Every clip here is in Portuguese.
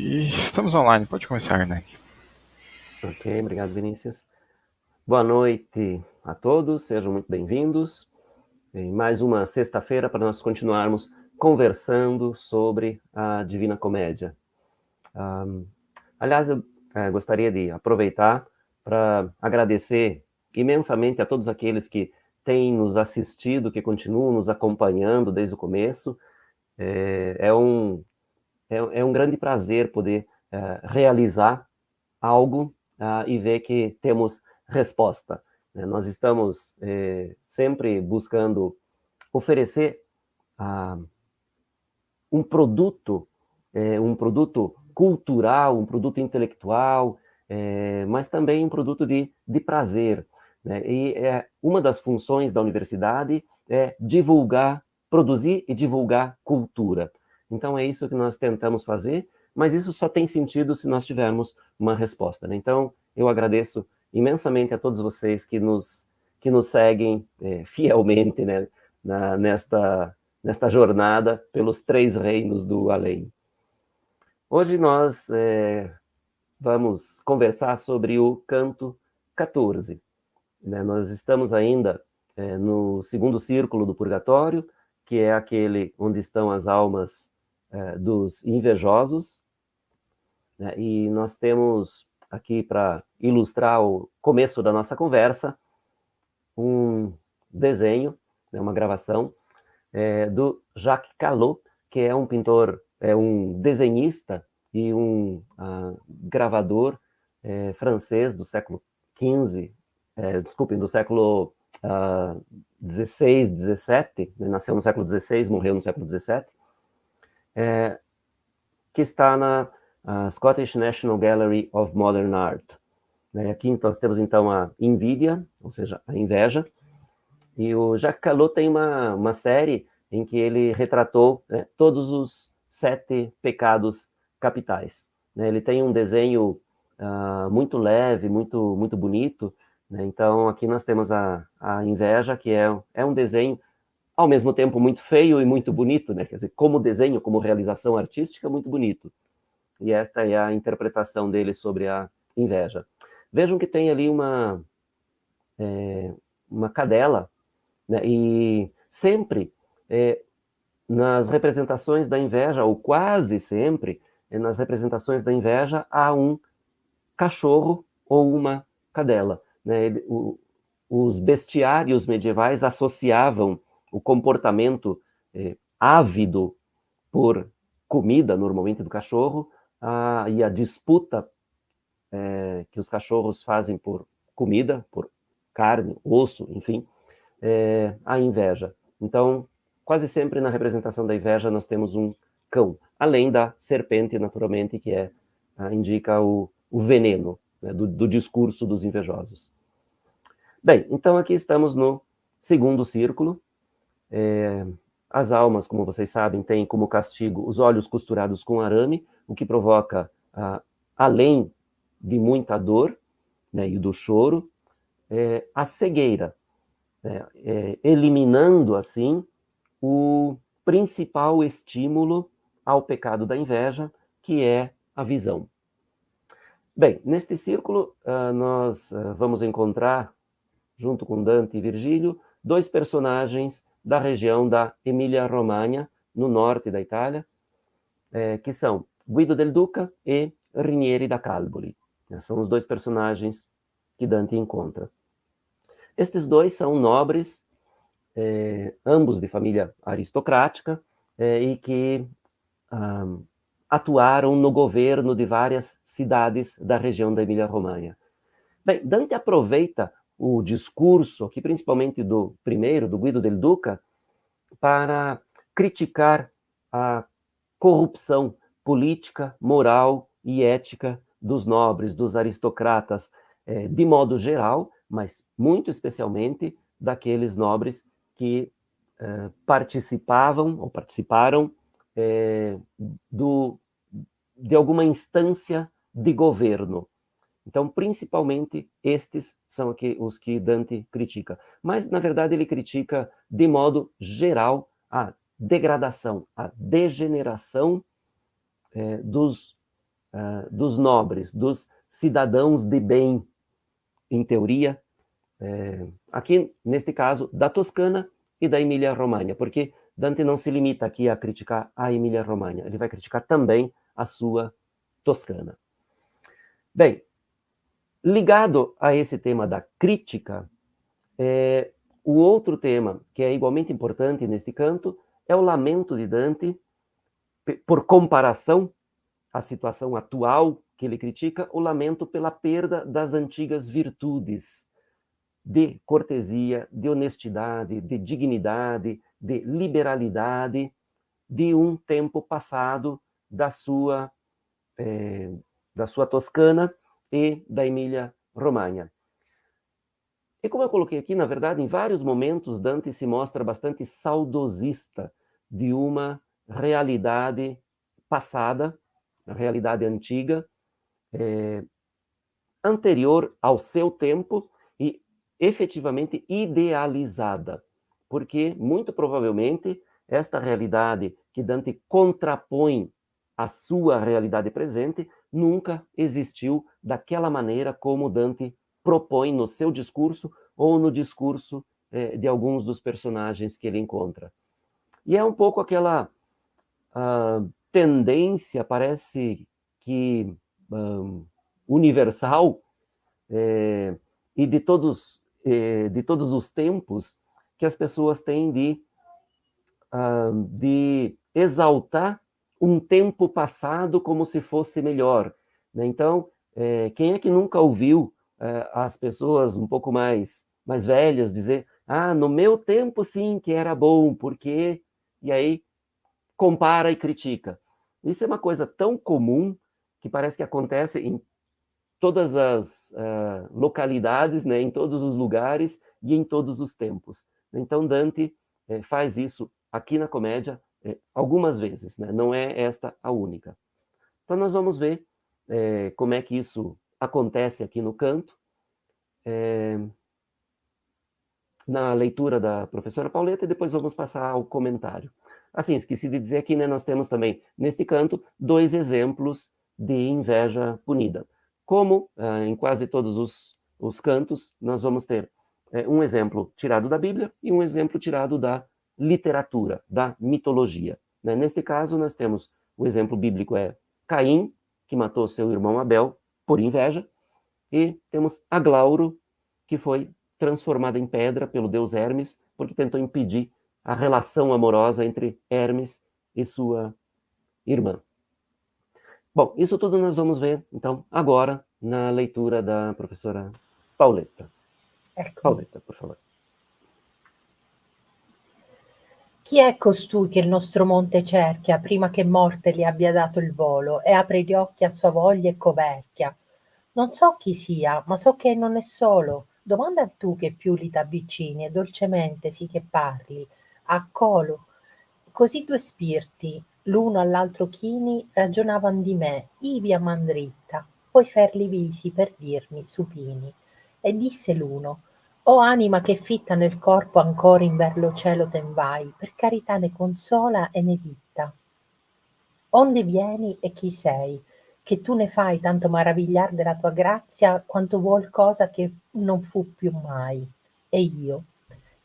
E estamos online, pode começar, Arneg. Ok, obrigado, Vinícius. Boa noite a todos, sejam muito bem-vindos. Em mais uma sexta-feira para nós continuarmos conversando sobre a Divina Comédia. Aliás, eu gostaria de aproveitar para agradecer imensamente a todos aqueles que têm nos assistido, que continuam nos acompanhando desde o começo. É um grande prazer poder realizar algo e ver que temos resposta. Nós estamos sempre buscando oferecer um produto cultural, um produto intelectual, mas também um produto de prazer. Né? E uma das funções da universidade é divulgar, produzir e divulgar cultura. Então é isso que nós tentamos fazer, mas isso só tem sentido se nós tivermos uma resposta. Né? Então eu agradeço imensamente a todos vocês que nos seguem fielmente, né, nesta jornada pelos três reinos do além. Hoje nós vamos conversar sobre o canto 14. Né? Nós estamos ainda no segundo círculo do purgatório, que é aquele onde estão as almas dos invejosos, né? E nós temos aqui, para ilustrar o começo da nossa conversa, um desenho, né, uma gravação do Jacques Callot, que é um pintor, é um desenhista e um gravador francês do século XV, desculpem, do século XVI, XVII, né, nasceu no século XVI, morreu no século XVII, que está na Scottish National Gallery of Modern Art. Né, aqui nós temos então a Invidia, ou seja, a inveja, e o Jacques Callot tem uma série em que ele retratou todos os 7 pecados capitais. Né? Ele tem um desenho muito leve, muito bonito. Né? Então, aqui nós temos a inveja, que é um desenho, ao mesmo tempo, muito feio e muito bonito. Né? Quer dizer, como desenho, como realização artística, muito bonito. E esta é a interpretação dele sobre a inveja. Vejam que tem ali uma cadela, né? E sempre nas representações da inveja, ou quase sempre, nas representações da inveja, há um cachorro ou uma cadela. Né? Os bestiários medievais associavam o comportamento ávido por comida, normalmente do cachorro, e a disputa que os cachorros fazem por comida, por carne, osso, enfim, a inveja. Então, quase sempre na representação da inveja nós temos um cão, além da serpente, naturalmente, que indica o veneno, né, do discurso dos invejosos. Bem, então aqui estamos no segundo círculo. As almas, como vocês sabem, têm como castigo os olhos costurados com arame, o que provoca, além de muita dor, né, e do choro, a cegueira, eliminando, assim, o principal estímulo ao pecado da inveja, que é a visão. Bem, neste círculo, nós vamos encontrar, junto com Dante e Virgílio, 2 personagens da região da Emília-Romanha, no norte da Itália, que são Guido del Duca e Rinieri da Calboli. São os 2 personagens que Dante encontra. Estes 2 são nobres, ambos de família aristocrática, e que atuaram no governo de várias cidades da região da Emília-Romanha. Bem, Dante aproveita o discurso, aqui principalmente do primeiro, do Guido del Duca, para criticar a corrupção política, moral e ética dos nobres, dos aristocratas, de modo geral, mas muito especialmente daqueles nobres que participavam ou participaram de alguma instância de governo. Então, principalmente, estes são os que Dante critica. Mas, na verdade, ele critica, de modo geral, a degradação, a degeneração dos dos nobres, dos cidadãos de bem, em teoria, aqui, neste caso, da Toscana e da Emília-Romanha, porque Dante não se limita aqui a criticar a Emília-Romanha, ele vai criticar também a sua Toscana. Bem, ligado a esse tema da crítica, o outro tema que é igualmente importante neste canto é o lamento de Dante, por comparação à situação atual que ele critica, o lamento pela perda das antigas virtudes de cortesia, de honestidade, de dignidade, de liberalidade de um tempo passado da sua Toscana e da Emília-Romanha. E como eu coloquei aqui, na verdade, em vários momentos, Dante se mostra bastante saudosista de uma realidade passada, uma realidade antiga, anterior ao seu tempo e efetivamente idealizada, porque, muito provavelmente, esta realidade que Dante contrapõe à sua realidade presente nunca existiu daquela maneira como Dante propõe no seu discurso ou no discurso de alguns dos personagens que ele encontra. E é um pouco aquela tendência, parece que universal, e de todos os tempos, que as pessoas têm de exaltar um tempo passado como se fosse melhor, né? Então, quem é que nunca ouviu as pessoas um pouco mais velhas dizer: ah, no meu tempo sim que era bom, porque... E aí compara e critica. Isso é uma coisa tão comum que parece que acontece em todas as localidades, né, em todos os lugares e em todos os tempos. Então, Dante faz isso aqui na comédia algumas vezes, né? Não é esta a única. Então, nós vamos ver como é que isso acontece aqui no canto, na leitura da professora Pauleta, e depois vamos passar ao comentário. Assim, esqueci de dizer aqui, né, nós temos também, neste canto, 2 exemplos de inveja punida. Como em quase todos os cantos, nós vamos ter um exemplo tirado da Bíblia e um exemplo tirado da literatura, da mitologia, né? Neste caso, nós temos o exemplo bíblico Caim, que matou seu irmão Abel por inveja, e temos Aglauro, que foi transformada em pedra pelo deus Hermes, porque tentou impedir a relação amorosa entre Hermes e sua irmã. Bom, isso tudo nós vamos ver, então, agora, na leitura da professora Pauletta. Ecco. Pauletta, por favor. Chi è costui che il nostro monte cerchia, prima che morte gli abbia dato il volo, e apre gli occhi a sua voglia e coverchia? Non so chi sia, ma so che non è solo. Domanda tu che più li t'avvicini, e dolcemente sì che parli, a colo. Così 2 spirti, l'uno all'altro chini, ragionavan di me, ivi a man dritta, poi ferli visi per dirmi, supini. E disse l'uno: o anima che fitta nel corpo ancora in ver lo cielo ten vai, per carità ne consola e ne ditta. Onde vieni e chi sei, che tu ne fai tanto maravigliar della tua grazia, quanto vuol cosa che non fu più mai. E io.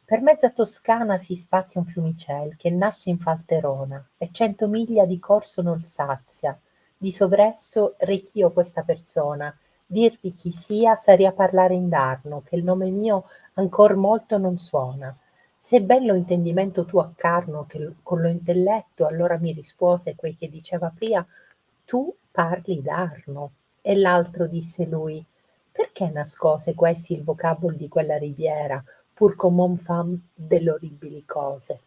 Per mezza Toscana si spazia un fiumicel, che nasce in Falterona, e 100 miglia di corso non sazia. Di sovresso rech'io questa persona, dirvi chi sia saria parlare indarno, che il nome mio ancor molto non suona. Se ben lo intendimento tuo accarno, che con lo intelletto allora mi rispose quei che diceva pria, tu parli d'arno. E l'altro disse lui: perché nascose questi il vocabolo di quella riviera, pur com'on fan dell'orribili cose?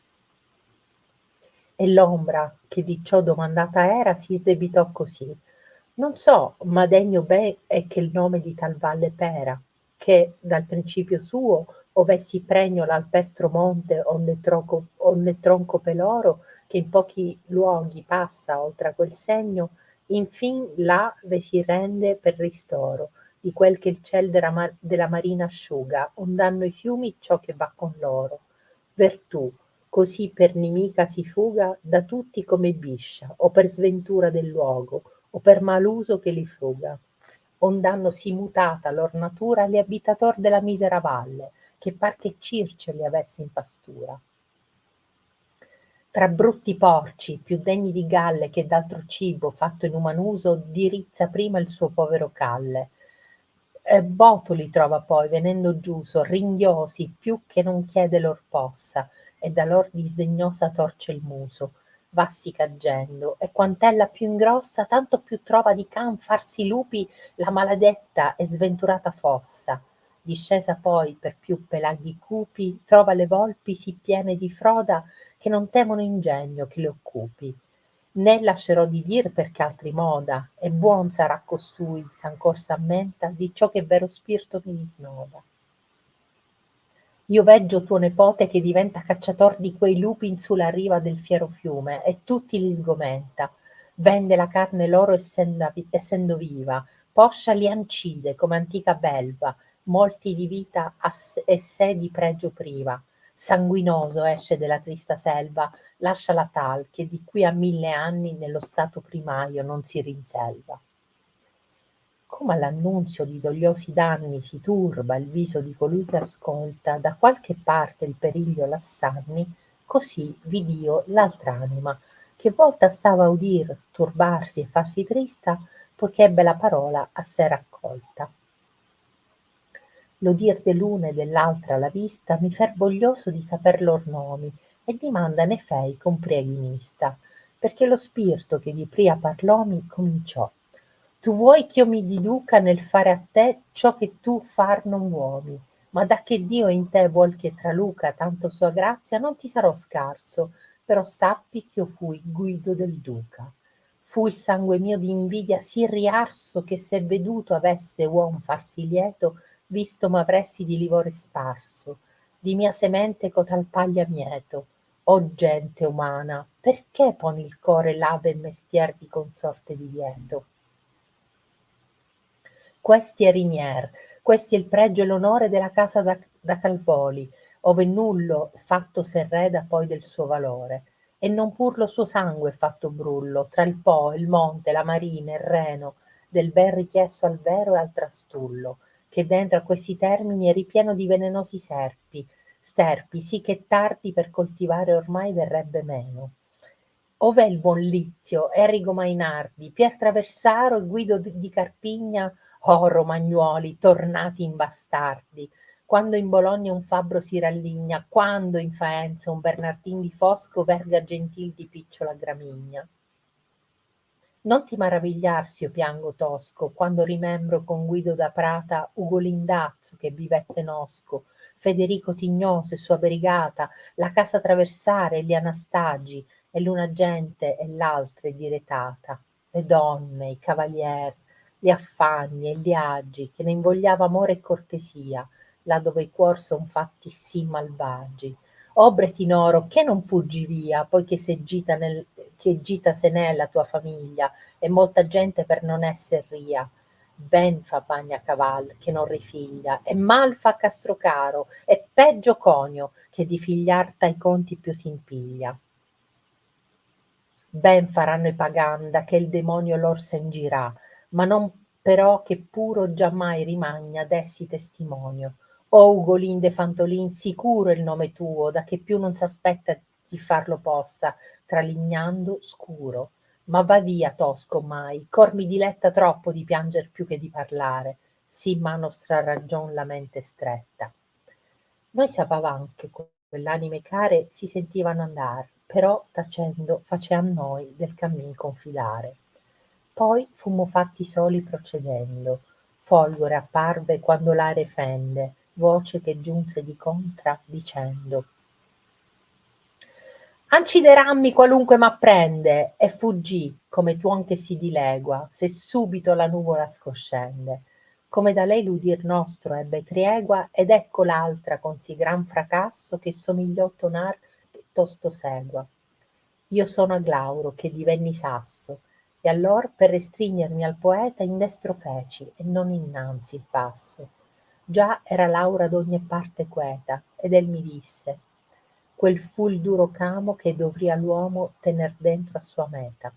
E l'ombra, che di ciò domandata era, si sdebitò così: non so, ma degno ben è che il nome di tal valle pera, che dal principio suo, ov'essi pregno l'alpestro monte onde tronco peloro, che in pochi luoghi passa oltre a quel segno, infin là ve si rende per ristoro di quel che il ciel della marina asciuga, ond'hanno i fiumi ciò che va con loro. Vertù, così per nimica si fuga da tutti come biscia, o per sventura del luogo, o per maluso che li fruga. Ond'hanno si mutata lor natura gli abitator della misera valle, che par che Circe li avesse in pastura. Tra brutti porci, più degni di galle che d'altro cibo fatto in uman uso, dirizza prima il suo povero calle. Botoli trova poi, venendo giù, ringhiosi, più che non chiede lor possa, e da lor disdegnosa torce il muso, vassi caggendo, e quant'ella più ingrossa, tanto più trova di can farsi lupi la maladetta e sventurata fossa. Discesa poi per più pelaghi cupi, trova le volpi sì piene di froda che non temono ingegno che le occupi. Né lascerò di dir perché altri moda, e buon sarà costui, s'ancor s'ammenta di ciò che vero spirito mi disnoda. Io veggio tuo nepote che diventa cacciator di quei lupi in su la riva del fiero fiume, e tutti li sgomenta. Vende la carne loro essendo viva, poscia li ancide come antica belva, molti di vita e sé di pregio priva. Sanguinoso esce della trista selva, lasciala tal che di qui a 1000 anni nello stato primario non si rinselva. Come all'annunzio di dogliosi danni si turba il viso di colui che ascolta da qualche parte il periglio lassanni, così vid'io l'altr'anima, che volta stava a udir, turbarsi e farsi trista, poiché ebbe la parola a sé raccolta. L'udir dell'una e dell'altra la vista mi fer voglioso di saper lor nomi, e dimanda ne fei con prieghi mista, perché lo spirito che di pria parlòmi cominciò: tu vuoi ch'io mi diduca nel fare a te ciò che tu far non vuomi, ma da che Dio in te vuol che traluca tanto sua grazia, non ti sarò scarso, però sappi ch'io fui guido del duca. Fu il sangue mio di invidia sì riarso, che se veduto avesse uom farsi lieto, visto m'avresti di livore sparso, di mia semente cotal paglia mieto. O gente umana, perché poni il core lave e mestier di consorte divieto? Questi è Rinier, questi è il pregio e l'onore della casa da Calpoli, ove nullo fatto s'erreda poi del suo valore, e non pur lo suo sangue è fatto brullo, tra il Po, il monte, la marina, il Reno, del ben richiesto al vero e al trastullo, che dentro a questi termini è ripieno di velenosi sterpi, sì che tardi per coltivare ormai verrebbe meno. Ov'è il buon Lizio, Errigo Mainardi, Pier Traversaro e Guido di Carpigna, oh romagnuoli, tornati in bastardi! Quando in Bologna un fabbro si ralligna, quando in Faenza un Bernardin di Fosco verga gentil di picciola Gramigna. Non ti maravigliar s'io piango tosco, quando rimembro con Guido da Prata Ugolindazzo che vivette nosco, Federico Tignoso e sua brigata, la casa traversare e gli Anastagi, e l'una gente e l'altre diretata, le donne, i cavalier, gli affanni e gli agi, che ne invogliava amore e cortesia, là dove i cuor son fatti sì malvagi. O Bretinoro, che non fuggi via, poi che gita se n'è la tua famiglia, e molta gente per non esser ria. Ben fa Bagnacaval che non rifiglia, e mal fa Castrocaro, e peggio Conio, che di figliar tai conti più s'impiglia. Ben faranno i Paganda che il demonio lor sen girà, ma non però che puro giammai rimagna d'essi testimonio. O Ugolinde Fantolin, sicuro il nome tuo, da che più non s'aspetta chi farlo possa, tralignando scuro. Ma va via, Tosco, mai, cor mi diletta troppo di pianger più che di parlare, sì m'ha nostra ragion la mente stretta. Noi sapevam che quell'anime care si sentivano andar, però tacendo faceam noi del cammin confidare. Poi fummo fatti soli procedendo, folgore apparve quando l'aere fende, voce che giunse di contra dicendo: Anciderammi qualunque m'apprende, e fuggì, come tuon che si dilegua, se subito la nuvola scoscende. Come da lei l'udir nostro ebbe triegua, ed ecco l'altra con sì gran fracasso che somigliò tonar che tosto segua. Io sono Aglauro che divenni sasso, e allor per restringermi al poeta in destro feci e non innanzi il passo. Già era l'aura d'ogni parte queta, ed el mi disse: quel fu il duro camo che dovria l'uomo tener dentro a sua meta.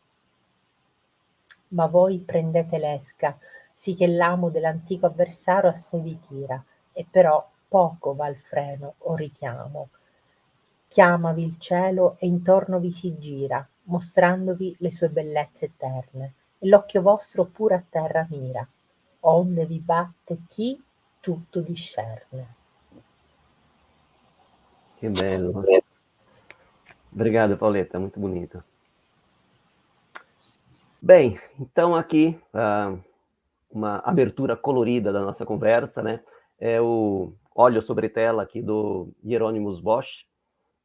ma voi prendete l'esca, sì che l'amo dell'antico avversario a sé vi tira, e però poco va il freno o richiamo. Chiamavi il cielo e intorno vi si gira, mostrandovi le sue bellezze eterne, e l'occhio vostro pure a terra mira, onde vi batte chi tutto discerne. Que bello. Obrigado, Pauleta, muito bonito. Bem, então aqui uma abertura colorida da nossa conversa, né? É o óleo sobre tela aqui do Hieronymus Bosch,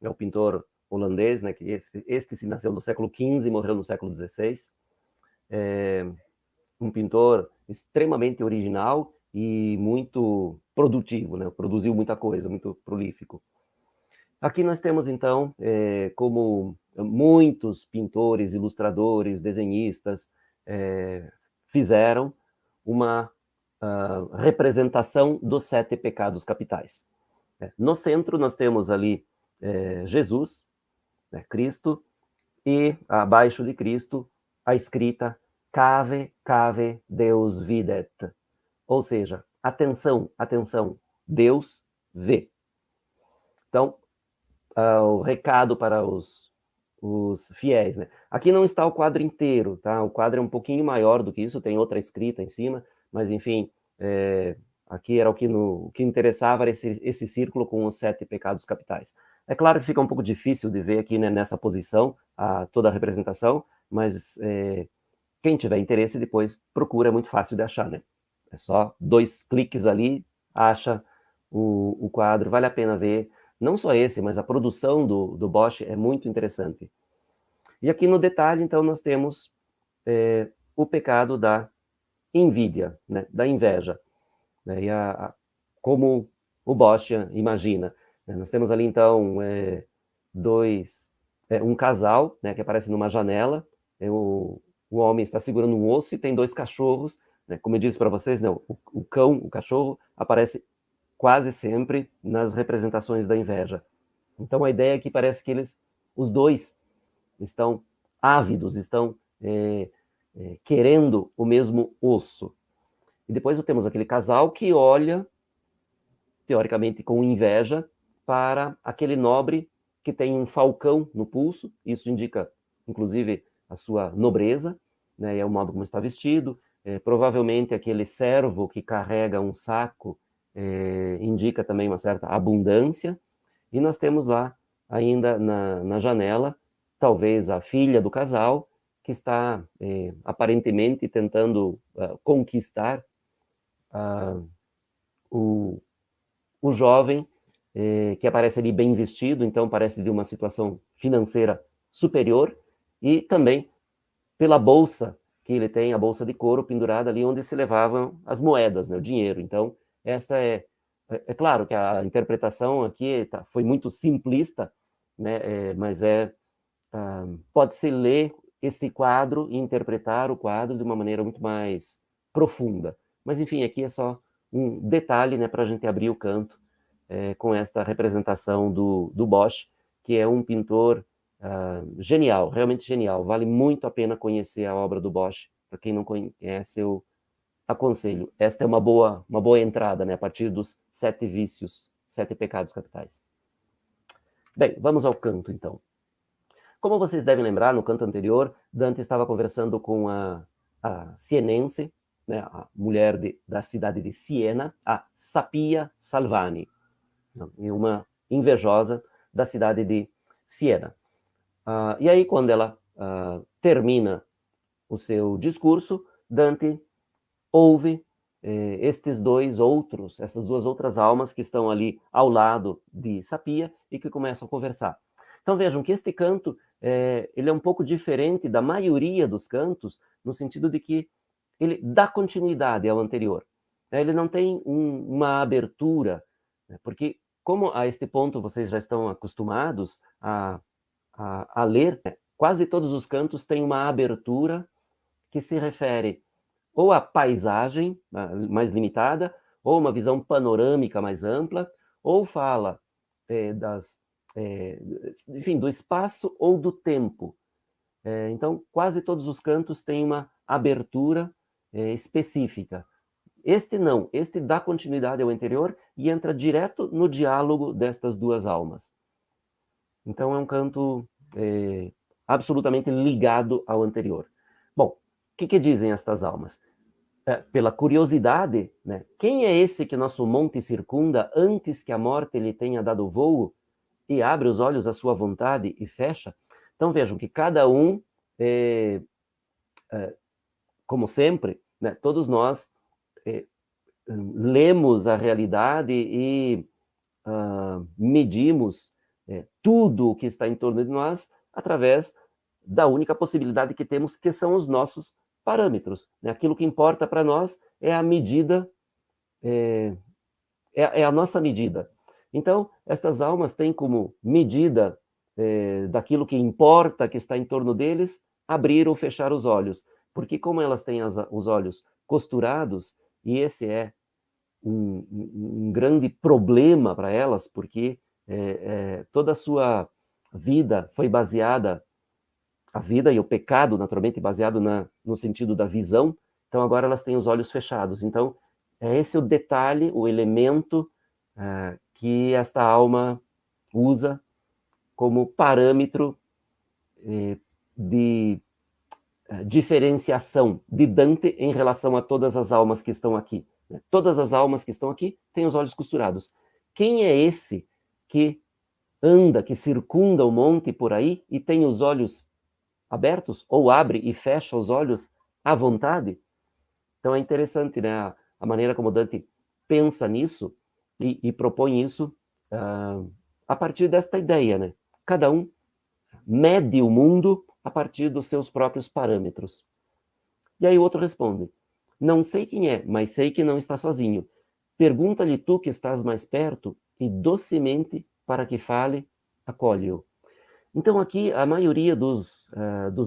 é o pintor holandês, né? Que este se nasceu no século XV e morreu no século XVI. É um pintor extremamente original e muito produtivo, né? Produziu muita coisa, muito prolífico. Aqui nós temos, então, como muitos pintores, ilustradores, desenhistas fizeram uma representação dos 7 pecados capitais. No centro, nós temos ali Jesus, né, Cristo, e abaixo de Cristo, a escrita Cave, cave, Deus videt. Ou seja, atenção, atenção, Deus vê. Então, o recado para os fiéis, né? Aqui não está o quadro inteiro, tá? O quadro é um pouquinho maior do que isso, tem outra escrita em cima, mas enfim, aqui era o que interessava, era esse círculo com os 7 pecados capitais. É claro que fica um pouco difícil de ver aqui, né, nessa posição toda a representação, mas quem tiver interesse depois procura, é muito fácil de achar, né? É só 2 cliques ali, acha o quadro, vale a pena ver. Não só esse, mas a produção do Bosch é muito interessante. E aqui no detalhe, então, nós temos o pecado da invídia, né, da inveja. Né, e como o Bosch imagina. Né, nós temos ali, então, um casal, né, que aparece numa janela, o homem está segurando um osso e tem 2 cachorros. Né, como eu disse para vocês, né, o cão, o cachorro, aparece quase sempre nas representações da inveja. Então a ideia é que parece que os dois, estão ávidos, estão querendo o mesmo osso. E depois temos aquele casal que olha, teoricamente com inveja, para aquele nobre que tem um falcão no pulso, isso indica, inclusive, a sua nobreza, né, é o modo como está vestido, provavelmente aquele servo que carrega um saco indica também uma certa abundância, e nós temos lá, ainda na janela, talvez a filha do casal, que está aparentemente tentando conquistar o jovem, que aparece ali bem vestido, então parece de uma situação financeira superior, e também pela bolsa que ele tem, a bolsa de couro pendurada ali onde se levavam as moedas, né, o dinheiro. Então, essa é claro que a interpretação aqui foi muito simplista, né, mas pode-se ler esse quadro e interpretar o quadro de uma maneira muito mais profunda. Mas, enfim, aqui é só um detalhe, né, para a gente abrir o canto com esta representação do Bosch, que é um pintor genial, realmente genial. Vale muito a pena conhecer a obra do Bosch. Para quem não conhece, eu aconselho. Esta é uma boa entrada, né, a partir dos 7 vícios, 7 pecados capitais. Bem, vamos ao canto, então. Como vocês devem lembrar, no canto anterior, Dante estava conversando com a sienense, né, a mulher da cidade de Siena, a Sapia Salvani, uma invejosa da cidade de Siena. E aí, quando ela termina o seu discurso, Dante ouve essas 2 outras almas que estão ali ao lado de Sapia e que começam a conversar. Então vejam que este canto ele é um pouco diferente da maioria dos cantos, no sentido de que ele dá continuidade ao anterior. Ele não tem uma abertura, né, porque como a este ponto vocês já estão acostumados a ler, né, quase todos os cantos têm uma abertura que se refere ou à paisagem mais limitada, ou uma visão panorâmica mais ampla, ou fala enfim, do espaço ou do tempo. Então, quase todos os cantos têm uma abertura específica. Este não, este dá continuidade ao anterior e entra direto no diálogo destas duas almas. Então, é um canto absolutamente ligado ao anterior. Bom, o que dizem estas almas? Pela curiosidade, né? Quem é esse que nosso monte circunda antes que a morte lhe tenha dado voo e abre os olhos à sua vontade e fecha? Então vejam que cada um, como sempre, né, todos nós lemos a realidade e medimos tudo o que está em torno de nós através da única possibilidade que temos, que são os nossos parâmetros. Aquilo que importa para nós é a medida, é a nossa medida. Então, estas almas têm como medida daquilo que importa, que está em torno deles, abrir ou fechar os olhos. Porque como elas têm os olhos costurados, e esse é um grande problema para elas, porque toda a sua vida foi baseada, a vida e o pecado, naturalmente, baseado no sentido da visão, então agora elas têm os olhos fechados. Então, é esse o detalhe, o elemento que esta alma usa como parâmetro de diferenciação de Dante em relação a todas as almas que estão aqui. Todas as almas que estão aqui têm os olhos costurados. Quem é esse que anda, que circunda o monte por aí e tem os olhos abertos, ou abre e fecha os olhos à vontade? Então é interessante, né, a maneira como Dante pensa nisso e propõe isso a partir desta ideia, né? Cada um mede o mundo a partir dos seus próprios parâmetros. E aí o outro responde: não sei quem é, mas sei que não está sozinho. Pergunta-lhe tu que estás mais perto e docemente, para que fale, acolhe-o. Então aqui a maioria dos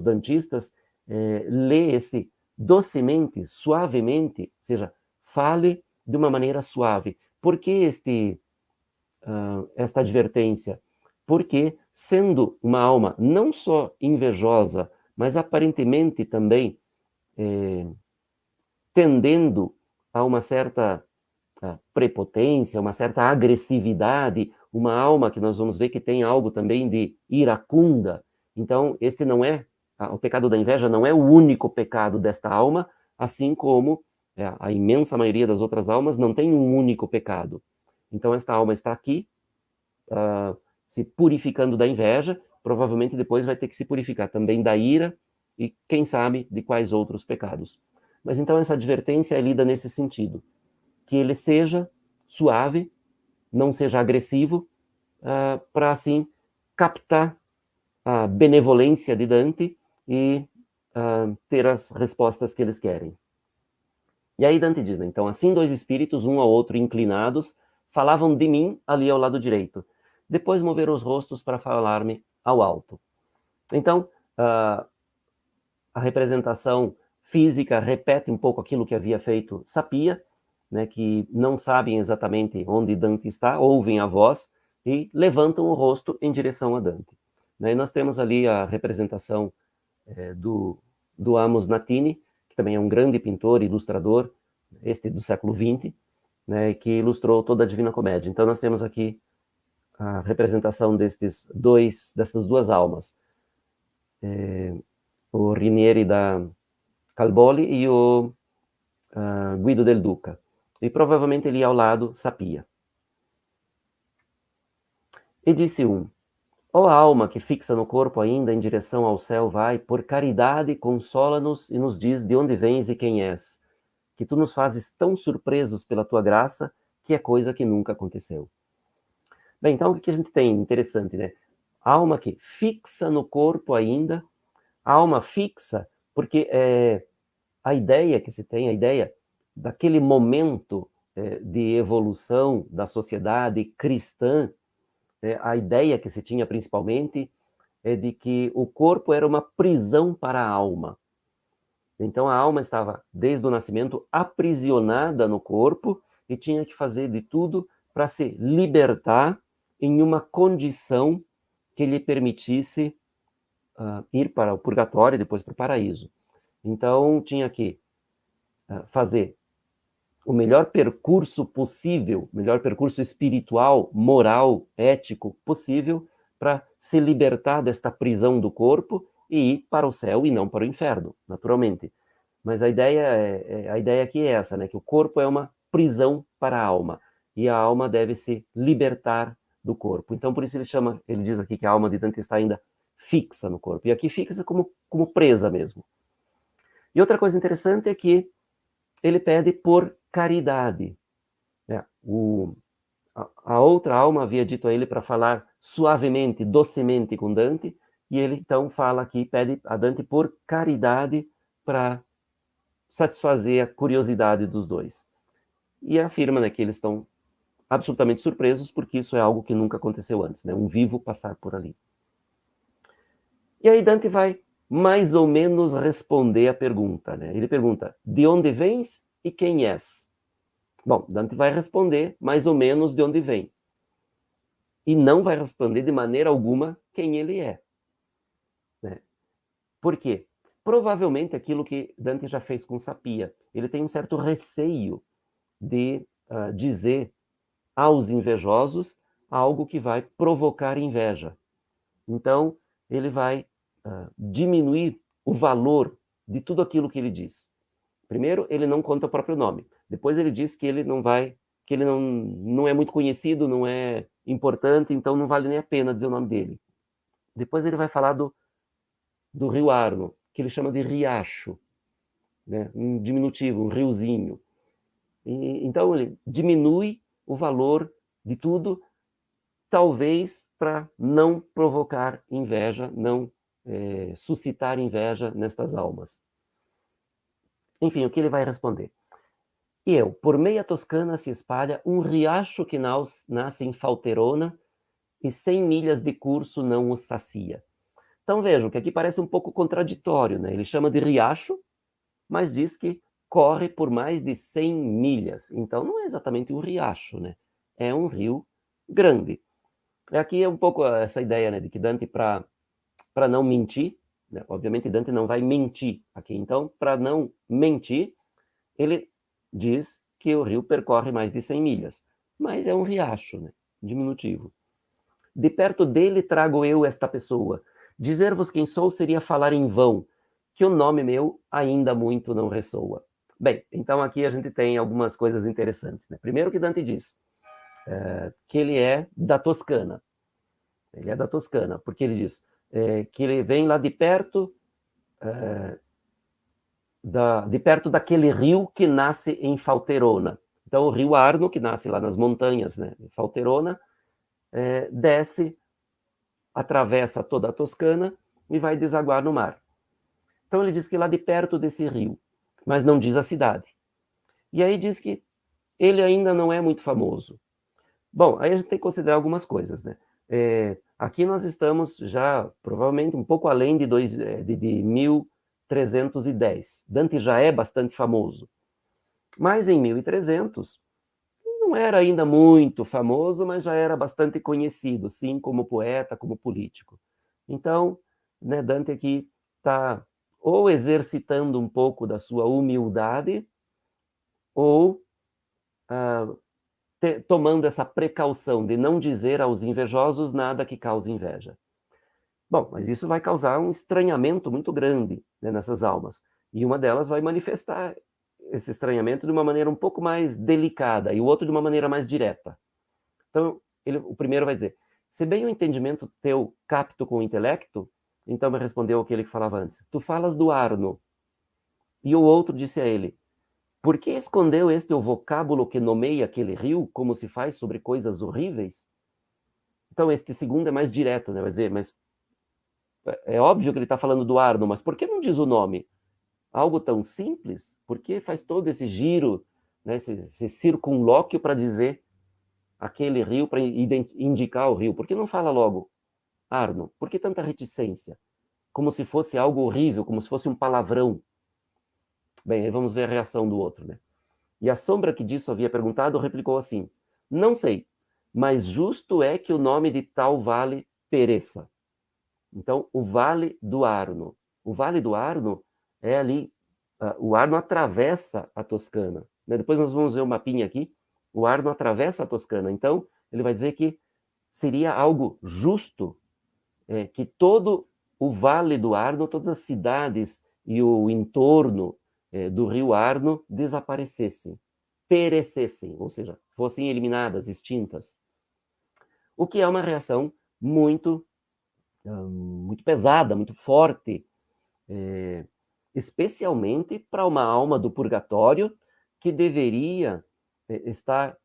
dantistas lê esse docemente, suavemente, ou seja, fale de uma maneira suave. Por que esta advertência? Porque, sendo uma alma não só invejosa, mas aparentemente também tendendo a uma certa prepotência, uma certa agressividade, uma alma que nós vamos ver que tem algo também de iracunda. Então, este não é, o pecado da inveja não é o único pecado desta alma, assim como a imensa maioria das outras almas não tem um único pecado. Então, esta alma está aqui, se purificando da inveja, provavelmente depois vai ter que se purificar também da ira e, quem sabe, de quais outros pecados. Mas então essa advertência é lida nesse sentido, que ele seja suave, não seja agressivo, para assim captar a benevolência de Dante e ter as respostas que eles querem. E aí Dante diz, né? Então assim dois espíritos, um ao outro inclinados, falavam de mim ali ao lado direito. Depois moveram os rostos para falar-me ao alto. Então, a representação física repete um pouco aquilo que havia feito Sapia, né, que não sabem exatamente onde Dante está, ouvem a voz e levantam o rosto em direção a Dante. E nós temos ali a representação do Amos Natini, que também é um grande pintor, ilustrador, este do século XX, né, que ilustrou toda a Divina Comédia. Então nós temos aqui a representação dessas duas almas, o Rinieri da Calboli e o Guido del Duca. E provavelmente ali ao lado, Sapia. E disse um: ó alma que fixa no corpo ainda em direção ao céu vai, por caridade consola-nos e nos diz de onde vens e quem és, que tu nos fazes tão surpresos pela tua graça, que é coisa que nunca aconteceu. Bem, então o que a gente tem interessante, né? Alma que fixa no corpo ainda, alma fixa, porque a ideia que se tem, a ideia daquele momento de evolução da sociedade cristã, a ideia que se tinha principalmente é de que o corpo era uma prisão para a alma. Então a alma estava, desde o nascimento, aprisionada no corpo e tinha que fazer de tudo para se libertar em uma condição que lhe permitisse ir para o purgatório e depois para o paraíso. Então, tinha que fazer o melhor percurso possível, melhor percurso espiritual, moral, ético possível, para se libertar desta prisão do corpo e ir para o céu e não para o inferno, naturalmente. Mas a ideia aqui é essa, né? Que o corpo é uma prisão para a alma e a alma deve se libertar do corpo. Então, por isso ele diz aqui que a alma de Dante está ainda fixa no corpo. E aqui fixa como presa mesmo. E outra coisa interessante é que ele pede por caridade. Né? A outra alma havia dito a ele para falar suavemente, docemente com Dante, e ele então fala aqui, pede a Dante por caridade para satisfazer a curiosidade dos dois. E afirma, né, que eles estão absolutamente surpresos, porque isso é algo que nunca aconteceu antes, né? Um vivo passar por ali. E aí Dante vai mais ou menos responder a pergunta, né? Ele pergunta, de onde vens e quem és? Bom, Dante vai responder mais ou menos de onde vem. E não vai responder de maneira alguma quem ele é. Né? Por quê? Provavelmente aquilo que Dante já fez com Sapia. Ele tem um certo receio de dizer aos invejosos algo que vai provocar inveja. Então, ele vai diminuir o valor de tudo aquilo que ele diz. Primeiro, ele não conta o próprio nome. Depois ele diz que ele não é muito conhecido, não é importante, então não vale nem a pena dizer o nome dele. Depois ele vai falar do rio Arno, que ele chama de riacho, né? Um diminutivo, um riozinho. Então ele diminui o valor de tudo, talvez para não provocar inveja, não suscitar inveja nestas almas. Enfim, o que ele vai responder? E eu, por meia Toscana se espalha um riacho que nasce em Falterona e 100 milhas de curso não o sacia. Então vejam que aqui parece um pouco contraditório, né? Ele chama de riacho, mas diz que corre por mais de 100 milhas. Então não é exatamente um riacho, né? É um rio grande. Aqui é um pouco essa ideia, né, de que Dante, para não mentir, né? Obviamente Dante não vai mentir aqui, então, para não mentir, ele diz que o rio percorre mais de 100 milhas, mas é um riacho, né? Diminutivo. De perto dele trago eu esta pessoa. Dizer-vos quem sou seria falar em vão, que o nome meu ainda muito não ressoa. Bem, então aqui a gente tem algumas coisas interessantes, né? Primeiro que Dante diz que ele é da Toscana. Ele é da Toscana, porque ele diz que ele vem lá de perto daquele rio que nasce em Falterona. Então, o rio Arno, que nasce lá nas montanhas, né, em Falterona, desce, atravessa toda a Toscana e vai desaguar no mar. Então, ele diz que lá de perto desse rio, mas não diz a cidade. E aí diz que ele ainda não é muito famoso. Bom, aí a gente tem que considerar algumas coisas, né? Aqui nós estamos já, provavelmente, um pouco além de 1310. Dante já é bastante famoso. Mas em 1300, não era ainda muito famoso, mas já era bastante conhecido, sim, como poeta, como político. Então, né, Dante aqui está ou exercitando um pouco da sua humildade, ou tomando essa precaução de não dizer aos invejosos nada que cause inveja. Bom, mas isso vai causar um estranhamento muito grande, né, nessas almas. E uma delas vai manifestar esse estranhamento de uma maneira um pouco mais delicada e o outro de uma maneira mais direta. Então, o primeiro vai dizer, se bem o entendimento teu capto com o intelecto, então me respondeu aquele que falava antes, tu falas do Arno. E o outro disse a ele, por que escondeu este o vocábulo que nomeia aquele rio, como se faz sobre coisas horríveis? Então, este segundo é mais direto, né? Vai dizer, mas é óbvio que ele está falando do Arno, mas por que não diz o nome? Algo tão simples? Por que faz todo esse giro, né, esse circunlóquio para dizer aquele rio, para indicar o rio? Por que não fala logo Arno? Por que tanta reticência? Como se fosse algo horrível, como se fosse um palavrão. Bem, aí vamos ver a reação do outro, né? E a sombra que disso havia perguntado replicou assim, não sei, mas justo é que o nome de tal vale pereça. Então, o Vale do Arno. O Vale do Arno é ali, o Arno atravessa a Toscana, né? Depois nós vamos ver o mapinha aqui, o Arno atravessa a Toscana. Então, ele vai dizer que seria algo justo que todo o Vale do Arno, todas as cidades e o entorno do rio Arno desaparecessem, perecessem, ou seja, fossem eliminadas, extintas. O que é uma reação muito pesada, muito forte, especialmente para uma alma do purgatório que deveria estar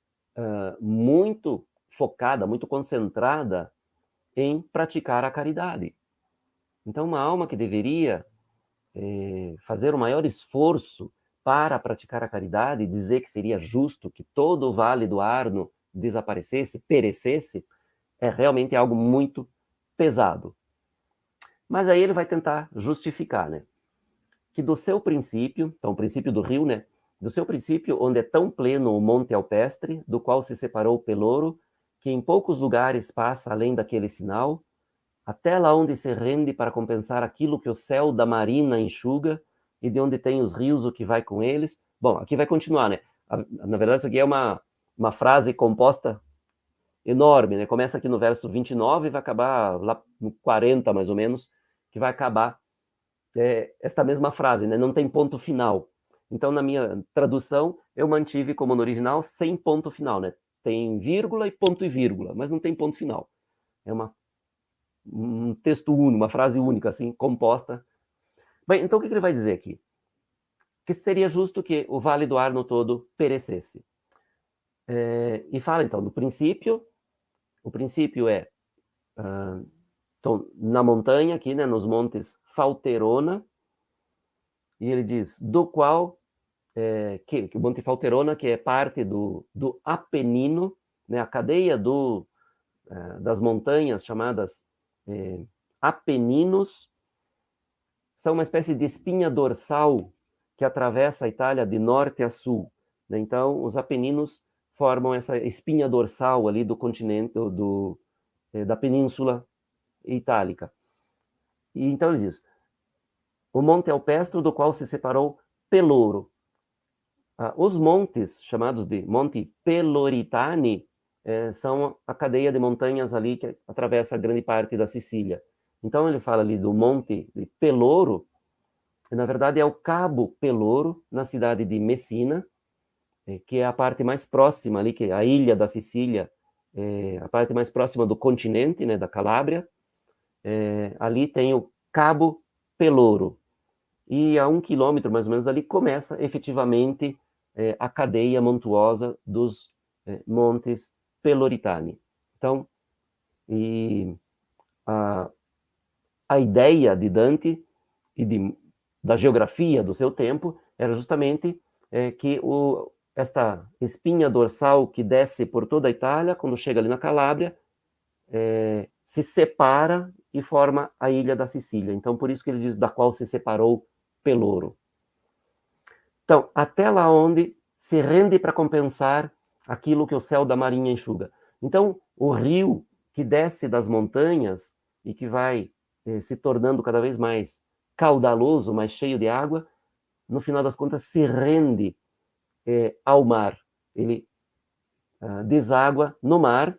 muito focada, muito concentrada em praticar a caridade. Então, uma alma que deveria fazer o maior esforço para praticar a caridade, dizer que seria justo que todo o Vale do Arno desaparecesse, perecesse, é realmente algo muito pesado. Mas aí ele vai tentar justificar, né? Que do seu princípio, então o princípio do rio, né? Do seu princípio, onde é tão pleno o Monte Alpestre, do qual se separou o Peloro, que em poucos lugares passa além daquele sinal, até lá onde se rende para compensar aquilo que o céu da marina enxuga, e de onde tem os rios o que vai com eles. Bom, aqui vai continuar, né? Na verdade, isso aqui é uma frase composta enorme, né? Começa aqui no verso 29 e vai acabar lá no 40, mais ou menos, que vai acabar esta mesma frase, né? Não tem ponto final. Então, na minha tradução, eu mantive como no original, sem ponto final, né? Tem vírgula e vírgula, mas não tem ponto final. É um texto único, uma frase única, assim, composta. Bem, então o que ele vai dizer aqui? Que seria justo que o Vale do Arno todo perecesse. E fala, então, do princípio. O princípio é então, na montanha, aqui, né, nos montes Falterona, e ele diz, do qual, que o Monte Falterona, que é parte do Apenino, né, a cadeia das montanhas chamadas Apeninos, são uma espécie de espinha dorsal que atravessa a Itália de norte a sul, né? Então, os Apeninos formam essa espinha dorsal ali do continente, da Península Itálica. E então ele diz, o Monte Alpestre, do qual se separou Peloro. Os montes, chamados de Monte Peloritani, são a cadeia de montanhas ali que atravessa grande parte da Sicília. Então ele fala ali do Monte de Peloro, que na verdade é o Cabo Peloro, na cidade de Messina, que é a parte mais próxima ali, que é a ilha da Sicília, a parte mais próxima do continente, né, da Calábria. Ali tem o Cabo Peloro. E a 1 quilômetro, mais ou menos, dali começa efetivamente a cadeia montuosa dos montes Peloritani. Então, a ideia de Dante e da geografia do seu tempo era justamente que esta espinha dorsal que desce por toda a Itália, quando chega ali na Calábria, se separa e forma a ilha da Sicília. Então, por isso que ele diz da qual se separou Peloro. Então, até lá onde se rende para compensar aquilo que o céu da marinha enxuga. Então, o rio que desce das montanhas e que vai se tornando cada vez mais caudaloso, mais cheio de água, no final das contas se rende ao mar. Ele deságua no mar,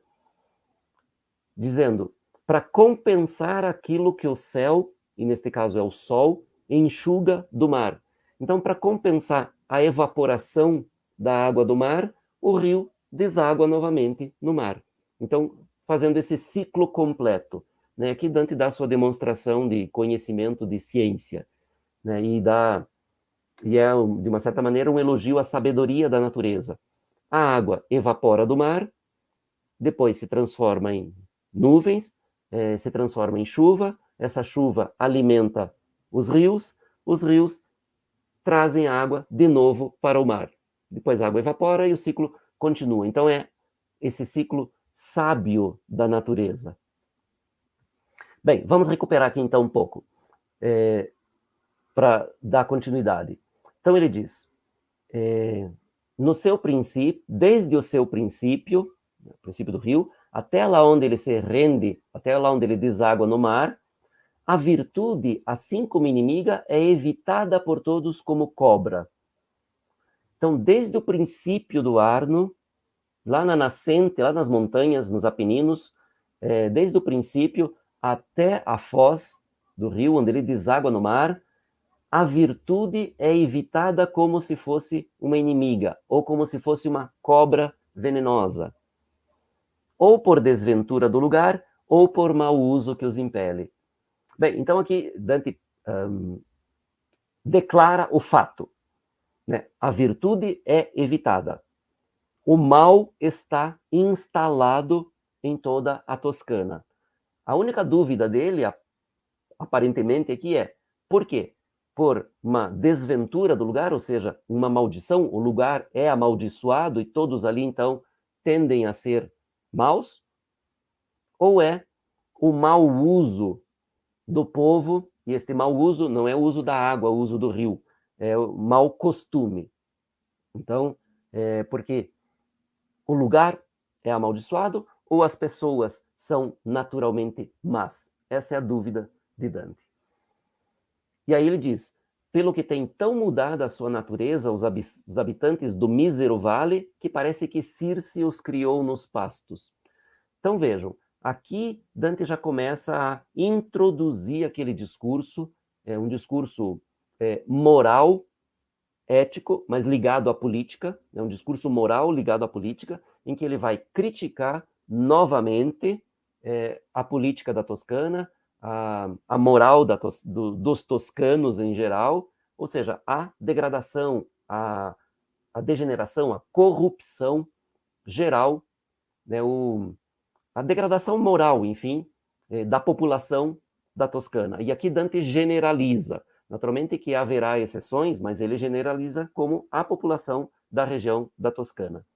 dizendo, para compensar aquilo que o céu, e neste caso é o sol, enxuga do mar. Então, para compensar a evaporação da água do mar, o rio deságua novamente no mar. Então, fazendo esse ciclo completo. Né? Aqui Dante dá sua demonstração de conhecimento de ciência. Né? E é, de uma certa maneira, um elogio à sabedoria da natureza. A água evapora do mar, depois se transforma em nuvens, se transforma em chuva, essa chuva alimenta os rios trazem água de novo para o mar. Depois a água evapora e o ciclo continua. Então é esse ciclo sábio da natureza. Bem, vamos recuperar aqui então um pouco, para dar continuidade. Então ele diz, no seu princípio, desde o seu princípio, o princípio do rio, até lá onde ele se rende, até lá onde ele deságua no mar, A virtude, assim como inimiga, é evitada por todos como cobra. Então, desde o princípio do Arno, lá na nascente, lá nas montanhas, nos Apeninos, desde o princípio até a foz do rio, onde ele deságua no mar, a virtude é evitada como se fosse uma inimiga, ou como se fosse uma cobra venenosa, ou por desventura do lugar, ou por mau uso que os impele. Bem, então aqui Dante declara o fato, né? A virtude é evitada. O mal está instalado em toda a Toscana. A única dúvida dele, aparentemente, aqui é: por quê? Por uma desventura do lugar, ou seja, uma maldição, o lugar é amaldiçoado e todos ali, então, tendem a ser maus? Ou é o mau uso do povo, e este mau uso não é o uso da água, o uso do rio, é o mau costume. Então, porque o lugar é amaldiçoado ou as pessoas são naturalmente más? Essa é a dúvida de Dante. E aí ele diz: pelo que tem tão mudada a sua natureza os habitantes do mísero vale, que parece que Circe os criou nos pastos. Então vejam, aqui Dante já começa a introduzir aquele discurso, um discurso moral, ético, mas ligado à política, é um discurso moral ligado à política, em que ele vai criticar novamente a política da Toscana, a moral dos toscanos em geral, ou seja, a degradação, a degeneração, a corrupção geral, né, a degradação moral, enfim, da população da Toscana. E aqui Dante generaliza. Naturalmente que haverá exceções, mas ele generaliza como a população da região da Toscana.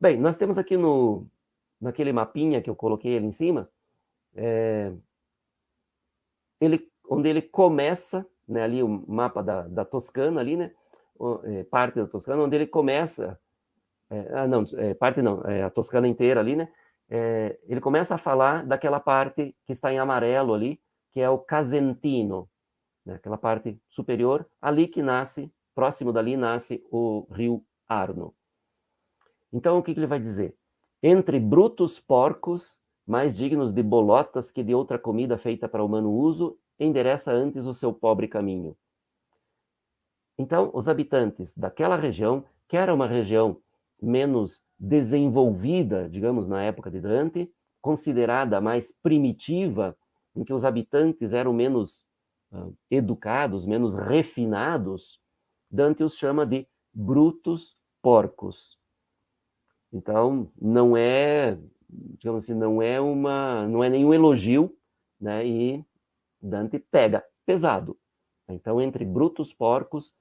Bem, nós temos aqui naquele mapinha que eu coloquei ali em cima, onde ele começa, né, ali o mapa da Toscana, ali, né, parte da Toscana, onde ele começa, parte não, a Toscana inteira ali, né, ele começa a falar daquela parte que está em amarelo ali, que é o Casentino, né, aquela parte superior, ali que nasce, próximo dali nasce o rio Arno. Então, o que ele vai dizer? Entre brutos porcos, mais dignos de bolotas que de outra comida feita para humano uso, endereça antes o seu pobre caminho. Então, os habitantes daquela região, que era uma região menos desenvolvida, digamos, na época de Dante, considerada mais primitiva, em que os habitantes eram menos educados, menos refinados, Dante os chama de brutos porcos. Então, não é, digamos assim, não é nenhum elogio, né? E Dante pega pesado. Então, entre brutos porcos,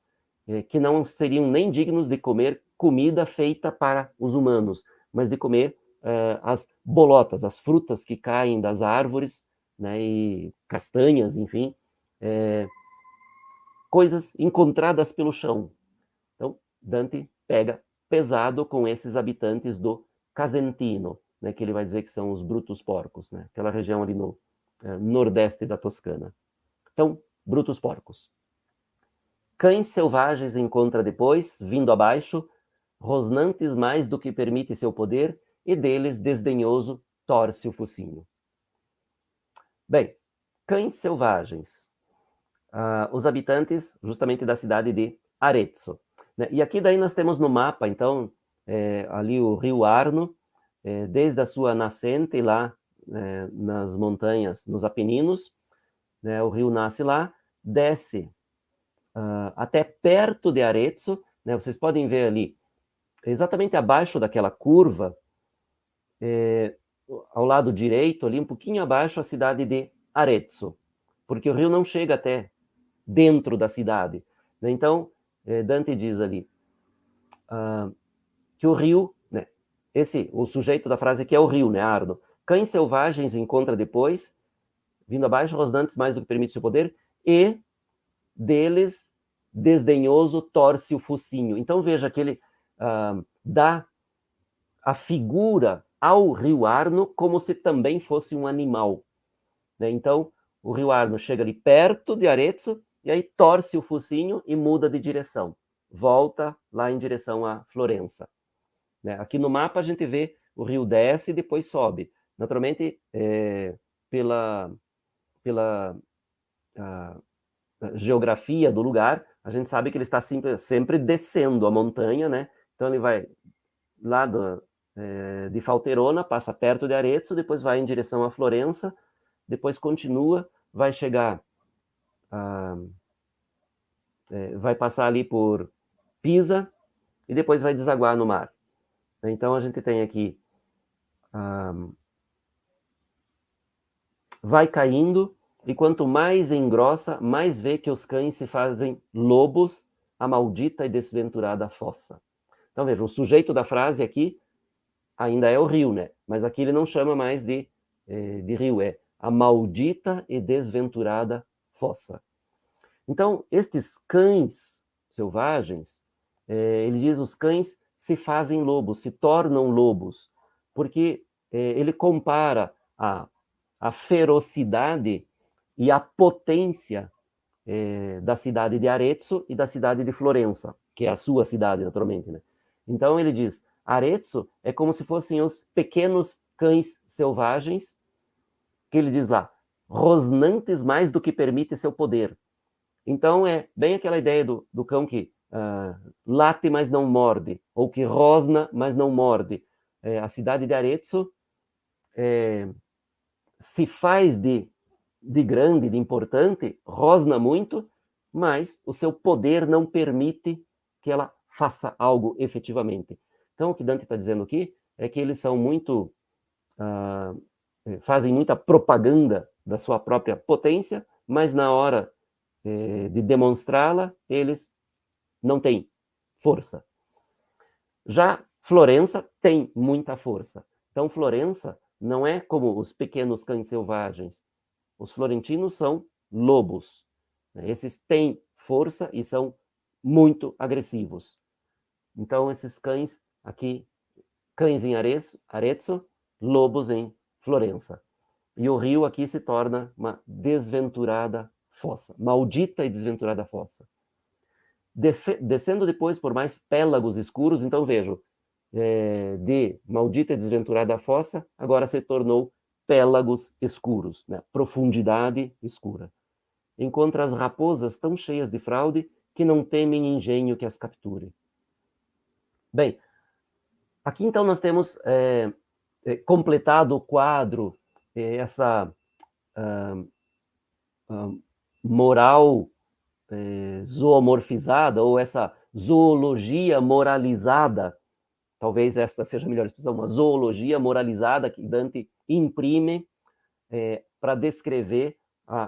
que não seriam nem dignos de comer comida feita para os humanos, mas de comer as bolotas, as frutas que caem das árvores, né? E castanhas, enfim, coisas encontradas pelo chão. Então, Dante pega pesado com esses habitantes do Casentino, né, que ele vai dizer que são os brutos porcos, né, aquela região ali no nordeste da Toscana. Então, brutos porcos. Cães selvagens encontra depois, vindo abaixo, rosnantes mais do que permite seu poder, e deles, desdenhoso, torce o focinho. Bem, cães selvagens. Os habitantes, justamente da cidade de Arezzo. Né? E aqui daí nós temos no mapa, então, ali o rio Arno, desde a sua nascente lá nas montanhas, nos Apeninos, né? O rio nasce lá, desce até perto de Arezzo, né? Vocês podem ver ali, exatamente abaixo daquela curva, ao lado direito, ali um pouquinho abaixo, a cidade de Arezzo, porque o rio não chega até dentro da cidade. Né? Então, Dante diz ali que o rio, né, o sujeito da frase aqui é o rio, né, Arno. Cães selvagens encontra depois, vindo abaixo, rosnantes mais do que permite seu poder, e deles, desdenhoso, torce o focinho. Então, veja que ele dá a figura ao rio Arno como se também fosse um animal. né? Então, o rio Arno chega ali perto de Arezzo, e aí torce o focinho e muda de direção. Volta lá em direção a Florença, né? Aqui no mapa a gente vê o rio desce e depois sobe. Naturalmente, pela geografia do lugar, a gente sabe que ele está sempre descendo a montanha, né? Então ele vai lá de Falterona, passa perto de Arezzo, depois vai em direção a Florença, depois continua, vai chegar vai passar ali por Pisa e depois vai desaguar no mar. Então a gente tem aqui vai caindo, e quanto mais engrossa, mais vê que os cães se fazem lobos, a maldita e desventurada fossa. Então veja, o sujeito da frase aqui ainda é o rio, né? Mas aqui ele não chama mais de rio, é a maldita e desventurada fossa. Então, estes cães selvagens, ele diz, os cães se fazem lobos, se tornam lobos, porque ele compara a ferocidade e a potência da cidade de Arezzo e da cidade de Florença, que é a sua cidade, naturalmente, né? Então ele diz, Arezzo é como se fossem os pequenos cães selvagens, que ele diz lá, rosnantes mais do que permite seu poder. Então é bem aquela ideia do cão que late, mas não morde, ou que rosna, mas não morde. A cidade de Arezzo se faz de grande, de importante, rosna muito, mas o seu poder não permite que ela faça algo efetivamente. Então, o que Dante está dizendo aqui é que eles são muito... fazem muita propaganda da sua própria potência, mas na hora de demonstrá-la, eles não têm força. Já Florença tem muita força. Então, Florença não é como os pequenos cães selvagens. Os florentinos são lobos. Esses têm força e são muito agressivos. Então, esses cães aqui, cães em Arezzo, lobos em Florença. E o rio aqui se torna uma desventurada fossa, maldita e desventurada fossa. Descendo depois por mais pélagos escuros, então vejo, de maldita e desventurada fossa, agora se tornou pélagos escuros, né? Profundidade escura. Encontra as raposas tão cheias de fraude que não temem engenho que as capture. Bem, aqui então nós temos completado o quadro, essa moral zoomorfizada, ou essa zoologia moralizada, talvez esta seja a melhor expressão, uma zoologia moralizada que Dante imprime para descrever,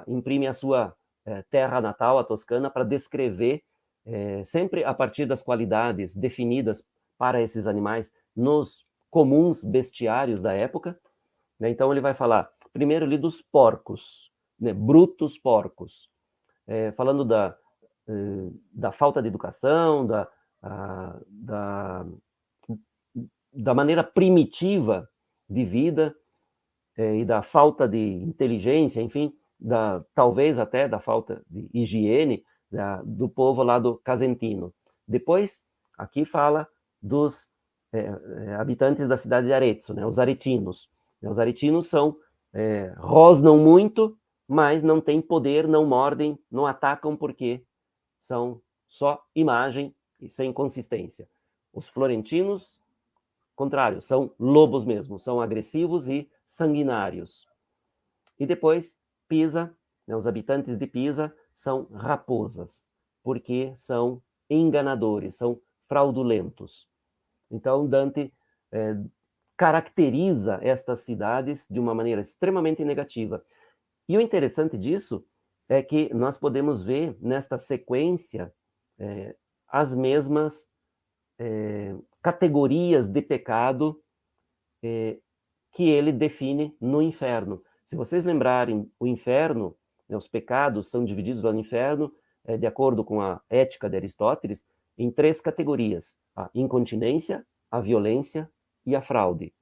imprime a sua terra natal, a Toscana, para descrever, sempre a partir das qualidades definidas para esses animais nos comuns bestiários da época, né? Então ele vai falar, primeiro ali dos porcos, né? Brutos porcos, falando da falta de educação, da maneira primitiva de vida, e da falta de inteligência, enfim, talvez até da falta de higiene do povo lá do Casentino. Depois, aqui fala dos habitantes da cidade de Arezzo, né, os aretinos. Os aretinos rosnam muito, mas não têm poder, não mordem, não atacam, porque são só imagem e sem consistência. Os florentinos, contrário, são lobos mesmo, são agressivos e sanguinários. E depois, Pisa, né, os habitantes de Pisa são raposas, porque são enganadores, são fraudulentos. Então, Dante caracteriza estas cidades de uma maneira extremamente negativa. E o interessante disso é que nós podemos ver nesta sequência as mesmas categorias de pecado que ele define no inferno. Se vocês lembrarem, o inferno, né, os pecados são divididos lá no inferno, de acordo com a ética de Aristóteles, em 3 categorias: a incontinência, a violência e a fraude.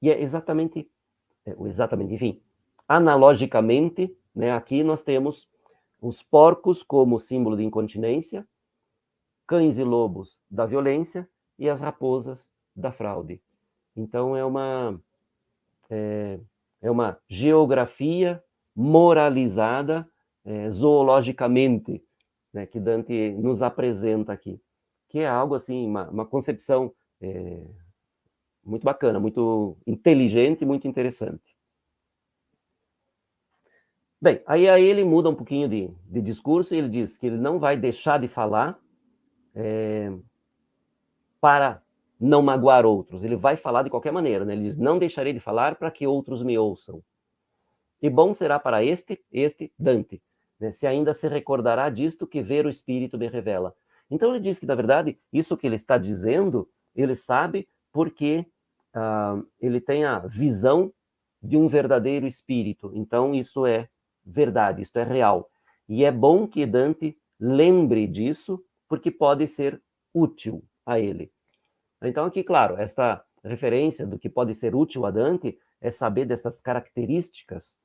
E é exatamente, enfim, analogicamente, né, aqui nós temos os porcos como símbolo de incontinência, cães e lobos da violência e as raposas da fraude. Então, é uma geografia moralizada zoologicamente, né, que Dante nos apresenta aqui, que é algo assim, uma concepção muito bacana, muito inteligente e muito interessante. Bem, aí ele muda um pouquinho de discurso e ele diz que ele não vai deixar de falar para não magoar outros. Ele vai falar de qualquer maneira, né? Ele diz, não deixarei de falar para que outros me ouçam. E bom será para este Dante, né? Se ainda se recordará disto que ver o Espírito me revela. Então ele diz que, na verdade, isso que ele está dizendo, ele sabe porque ele tem a visão de um verdadeiro Espírito. Então isso é verdade, isto é real. E é bom que Dante lembre disso, porque pode ser útil a ele. Então aqui, claro, esta referência do que pode ser útil a Dante é saber dessas características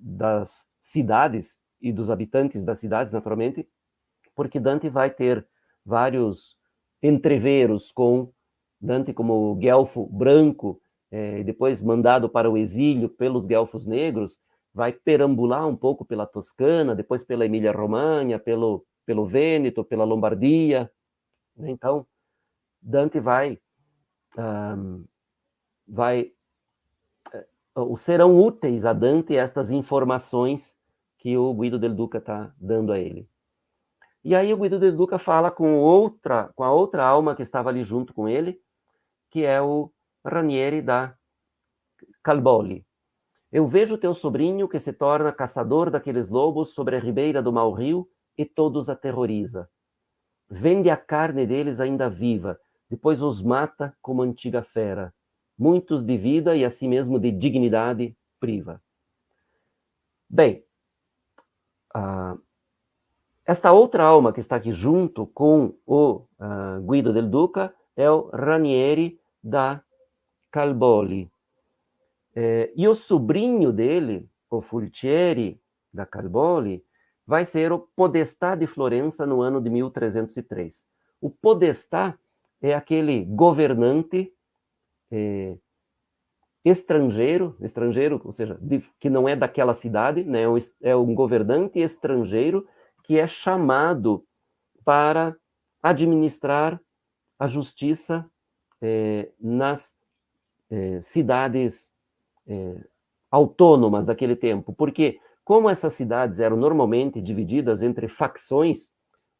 das cidades e dos habitantes das cidades, naturalmente, porque Dante vai ter vários entreveros com Dante como guelfo branco, depois mandado para o exílio pelos guelfos negros, vai perambular um pouco pela Toscana, depois pela Emília-Romanha, pelo Vêneto, pela Lombardia. Então, Dante serão úteis a Dante estas informações que o Guido del Duca está dando a ele. E aí o Guido del Duca fala com a outra alma que estava ali junto com ele, que é o Ranieri da Calboli. Eu vejo teu sobrinho que se torna caçador daqueles lobos sobre a ribeira do mau rio e todos aterroriza. Vende a carne deles ainda viva, depois os mata como antiga fera. Muitos de vida e assim mesmo de dignidade priva. Bem, esta outra alma que está aqui junto com o Guido del Duca é o Ranieri da Calboli. E o sobrinho dele, o Fulcieri da Calboli, vai ser o Podestà de Florença no ano de 1303. O Podestà é aquele governante estrangeiro, ou seja, que não é daquela cidade, né? É um governante estrangeiro que é chamado para administrar a justiça nas cidades autônomas daquele tempo, porque como essas cidades eram normalmente divididas entre facções,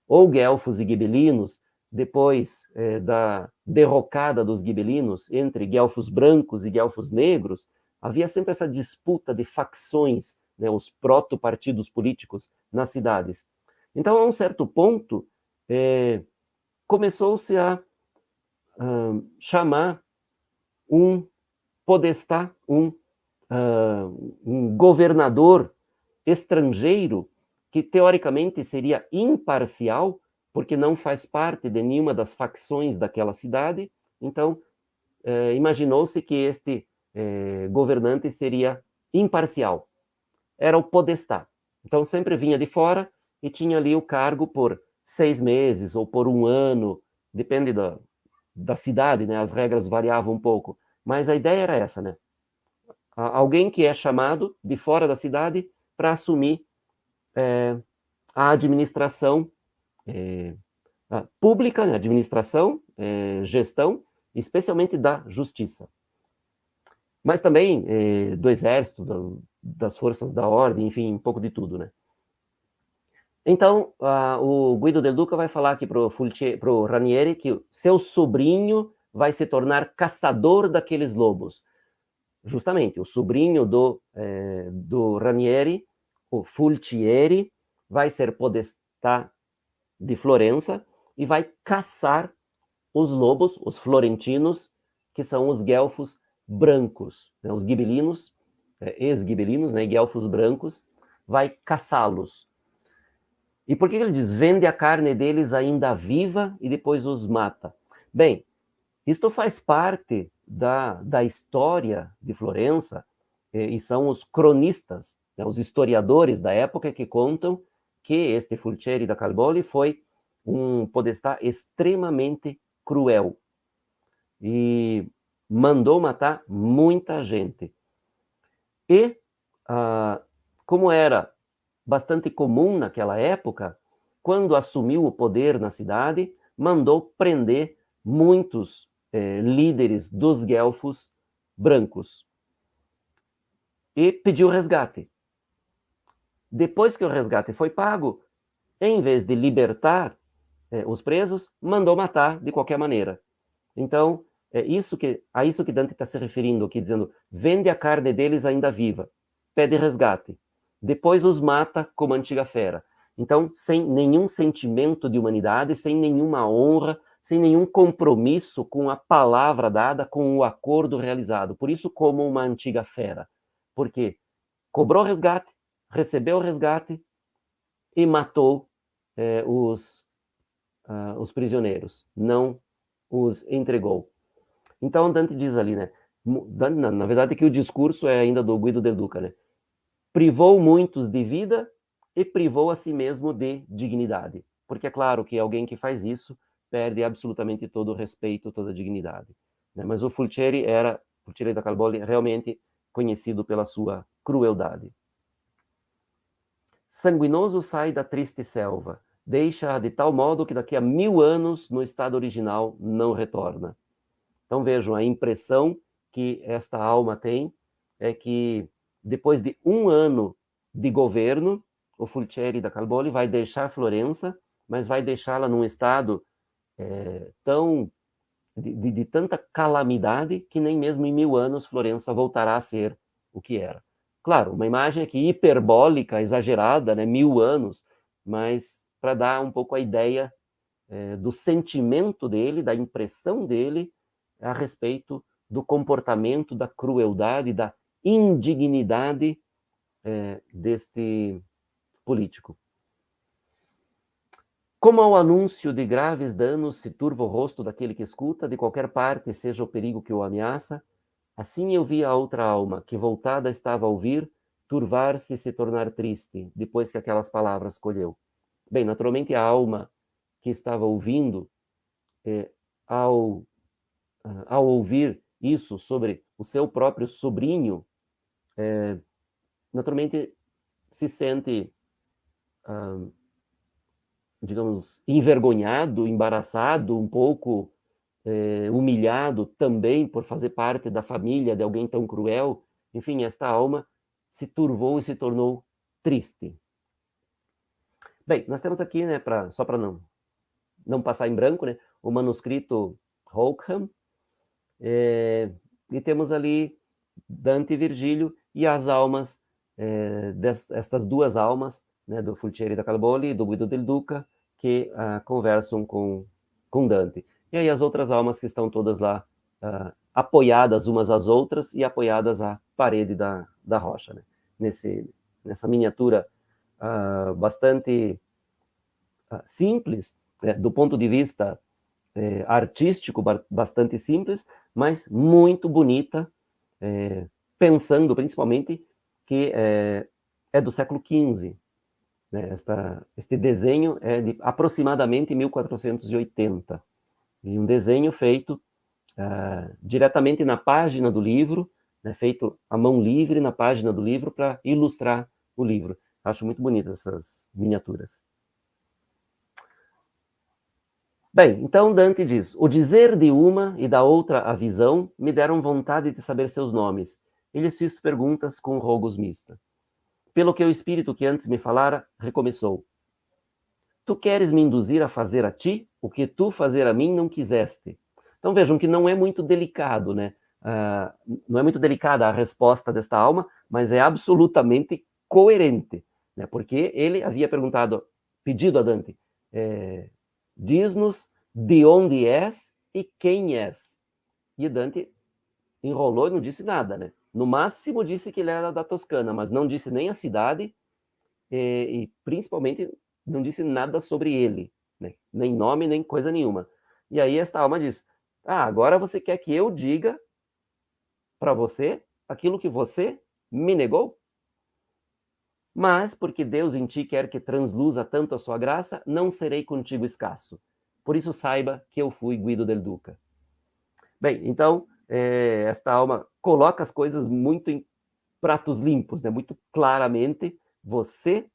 ou guelfos e gibelinos, depois da derrocada dos gibelinos entre guelfos brancos e guelfos negros, havia sempre essa disputa de facções, né, os proto-partidos políticos nas cidades. Então, a um certo ponto, começou-se a chamar um podestá, um governador estrangeiro que teoricamente seria imparcial, porque não faz parte de nenhuma das facções daquela cidade. Então, imaginou-se que este governante seria imparcial. Era o podestá. Então, sempre vinha de fora e tinha ali o cargo por 6 meses ou por 1 ano, depende da cidade, né? As regras variavam um pouco. Mas a ideia era essa, né? Alguém que é chamado de fora da cidade para assumir a administração pública, né? Administração, gestão, especialmente da justiça. Mas também do exército, das forças da ordem, enfim, um pouco de tudo, né? Então, o Guido del Duca vai falar aqui para o Ranieri que seu sobrinho vai se tornar caçador daqueles lobos. Justamente, o sobrinho do Ranieri, o Fulcieri, vai ser podestá de Florença e vai caçar os lobos, os florentinos, que são os guelfos brancos, né, os gibelinos, ex-gibelinos, né, guelfos brancos, vai caçá-los. E por que ele diz, vende a carne deles ainda viva e depois os mata? Bem, isto faz parte da história de Florença, e são os cronistas, né, os historiadores da época que contam que este Fulcieri da Calboli foi um podestá extremamente cruel e mandou matar muita gente. E, como era bastante comum naquela época, quando assumiu o poder na cidade, mandou prender muitos líderes dos guelfos brancos e pediu resgate. Depois que o resgate foi pago, em vez de libertar os presos, mandou matar de qualquer maneira. Então, a isso que Dante está se referindo aqui, dizendo, vende a carne deles ainda viva, pede resgate, depois os mata como antiga fera. Então, sem nenhum sentimento de humanidade, sem nenhuma honra, sem nenhum compromisso com a palavra dada, com o acordo realizado. Por isso, como uma antiga fera. Porque cobrou resgate, recebeu o resgate e matou os prisioneiros, não os entregou. Então, Dante diz ali, né? Na verdade, que o discurso é ainda do Guido del Duca, né? Privou muitos de vida e privou a si mesmo de dignidade. Porque é claro que alguém que faz isso perde absolutamente todo o respeito, toda a dignidade. Né? Mas o Fulcieri da Calboli, realmente conhecido pela sua crueldade. Sanguinoso sai da triste selva, deixa-a de tal modo que daqui a 1000 anos no estado original não retorna. Então vejam, a impressão que esta alma tem é que depois de 1 ano de governo, o Fulcieri da Calboli vai deixar Florença, mas vai deixá-la num estado de tanta calamidade que nem mesmo em 1000 anos Florença voltará a ser o que era. Claro, uma imagem aqui hiperbólica, exagerada, né? 1000 anos, mas para dar um pouco a ideia do sentimento dele, da impressão dele a respeito do comportamento, da crueldade, da indignidade deste político. Como ao anúncio de graves danos se turva o rosto daquele que escuta, de qualquer parte seja o perigo que o ameaça, assim eu vi a outra alma, que voltada estava a ouvir, turvar-se e se tornar triste, depois que aquelas palavras colheu. Bem, naturalmente a alma que estava ouvindo, ao ouvir isso sobre o seu próprio sobrinho, naturalmente se sente, digamos, envergonhado, embaraçado, um pouco humilhado também por fazer parte da família de alguém tão cruel. Enfim, esta alma se turvou e se tornou triste. Bem, nós temos aqui, né, só para não passar em branco, né, o manuscrito Holkham, e temos ali Dante e Virgílio e as almas, estas 2 almas, né, do Fulcieri da Calboli e do Guido del Duca, que conversam com Dante. E aí as outras almas que estão todas lá apoiadas umas às outras e apoiadas à parede da rocha, né? Nessa miniatura bastante simples, né, do ponto de vista artístico, bastante simples, mas muito bonita, pensando principalmente que é do século XV. Né? Este desenho é de aproximadamente 1480. E um desenho feito diretamente na página do livro, né, feito à mão livre na página do livro para ilustrar o livro. Acho muito bonitas essas miniaturas. Bem, então Dante diz, o dizer de uma e da outra a visão me deram vontade de saber seus nomes. E lhes fiz perguntas com rogos mista. Pelo que o espírito que antes me falara, recomeçou. Tu queres me induzir a fazer a ti o que tu fazer a mim não quiseste. Então vejam que não é muito delicado, né? Não é muito delicada a resposta desta alma, mas é absolutamente coerente, né? Porque ele havia pedido a Dante, diz-nos de onde és e quem és. E Dante enrolou e não disse nada, né? No máximo disse que ele era da Toscana, mas não disse nem a cidade e principalmente não disse nada sobre ele, né? Nem nome, nem coisa nenhuma. E aí esta alma diz, agora você quer que eu diga para você aquilo que você me negou? Mas, porque Deus em ti quer que transluza tanto a sua graça, não serei contigo escasso. Por isso saiba que eu fui Guido del Duca. Bem, então, esta alma coloca as coisas muito em pratos limpos, né? Muito claramente. Você,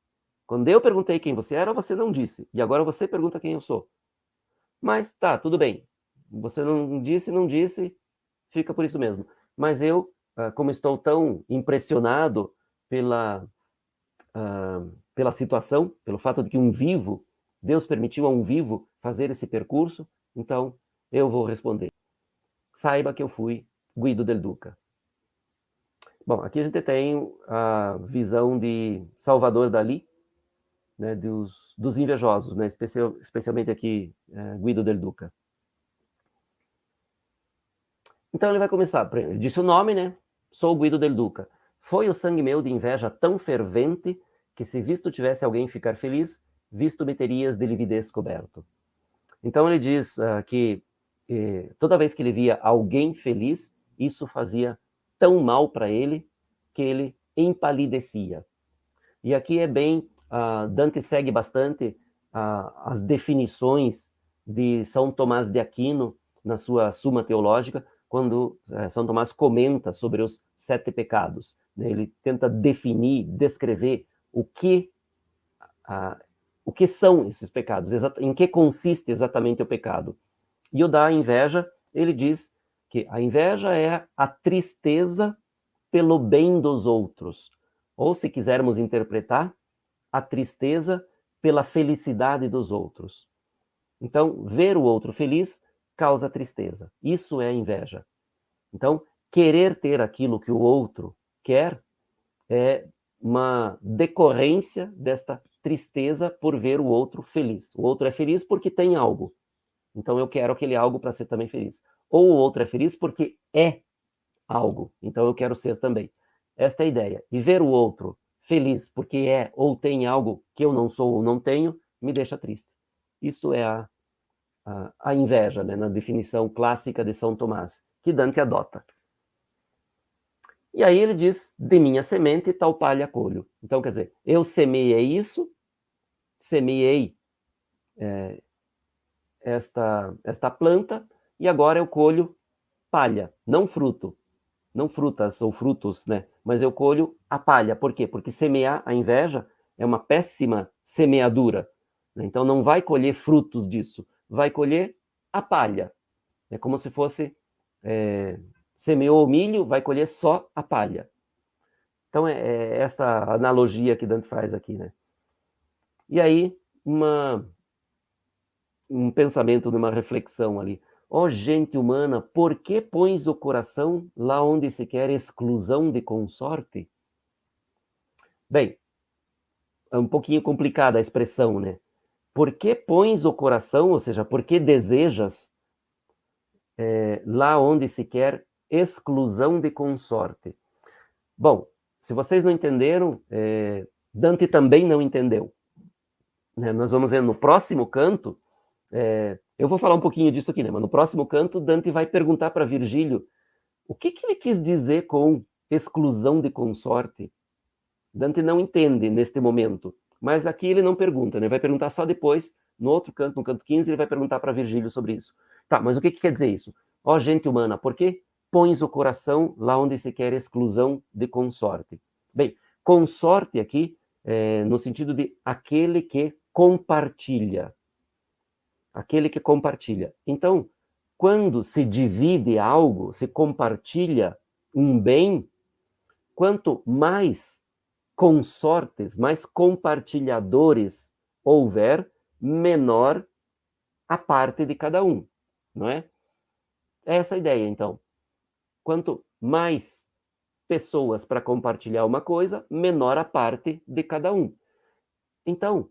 quando eu perguntei quem você era, você não disse. E agora você pergunta quem eu sou. Mas tá, tudo bem. Você não disse, fica por isso mesmo. Mas eu, como estou tão impressionado pela situação, pelo fato de que Deus permitiu a um vivo fazer esse percurso, então eu vou responder. Saiba que eu fui Guido del Duca. Bom, aqui a gente tem a visão de Salvador Dalí, né, dos invejosos, né, especialmente aqui Guido del Duca. Então ele vai começar, ele disse o nome, né? Sou Guido del Duca. Foi o sangue meu de inveja tão fervente que se visto tivesse alguém ficar feliz, visto me terias de lividez coberto. Então ele diz que toda vez que ele via alguém feliz, isso fazia tão mal para ele que ele empalidecia. E aqui é bem, Dante segue bastante as definições de São Tomás de Aquino na sua Suma Teológica, quando São Tomás comenta sobre os 7 pecados. Né? Ele tenta definir, descrever o que são esses pecados, em que consiste exatamente o pecado. E o da inveja, ele diz que a inveja é a tristeza pelo bem dos outros. Ou, se quisermos interpretar, a tristeza pela felicidade dos outros. Então, ver o outro feliz causa tristeza. Isso é inveja. Então, querer ter aquilo que o outro quer é uma decorrência desta tristeza por ver o outro feliz. O outro é feliz porque tem algo. Então, eu quero aquele algo para ser também feliz. Ou o outro é feliz porque é algo. Então, eu quero ser também. Esta é a ideia. E ver o outro feliz porque é ou tem algo que eu não sou ou não tenho, me deixa triste. Isto é a inveja, né, na definição clássica de São Tomás, que Dante adota. E aí ele diz, de minha semente tal palha colho. Então, quer dizer, eu semeei isso, semeei esta planta, e agora eu colho palha, não fruto. Não frutas ou frutos, né? Mas eu colho a palha. Por quê? Porque semear a inveja é uma péssima semeadura. Né? Então não vai colher frutos disso, vai colher a palha. É como se fosse, semeou o milho, vai colher só a palha. Então é essa analogia que Dante faz aqui, né? E aí, um pensamento, numa reflexão ali. Ó gente humana, por que pões o coração lá onde se quer exclusão de consorte? Bem, é um pouquinho complicada a expressão, né? Por que pões o coração, ou seja, por que desejas lá onde se quer exclusão de consorte? Bom, se vocês não entenderam, Dante também não entendeu. Né? Nós vamos ver no próximo canto, eu vou falar um pouquinho disso aqui, né? Mas no próximo canto, Dante vai perguntar para Virgílio o que ele quis dizer com exclusão de consorte. Dante não entende neste momento, mas aqui ele não pergunta, né? Vai perguntar só depois, no outro canto, no canto 15, ele vai perguntar para Virgílio sobre isso. Tá, mas o que quer dizer isso? Ó gente humana, por que pões o coração lá onde se quer exclusão de consorte? Bem, consorte aqui, no sentido de aquele que compartilha. Aquele que compartilha. Então, quando se divide algo, se compartilha um bem, quanto mais consortes, mais compartilhadores houver, menor a parte de cada um, não é? É essa a ideia, então. Quanto mais pessoas para compartilhar uma coisa, menor a parte de cada um. Então,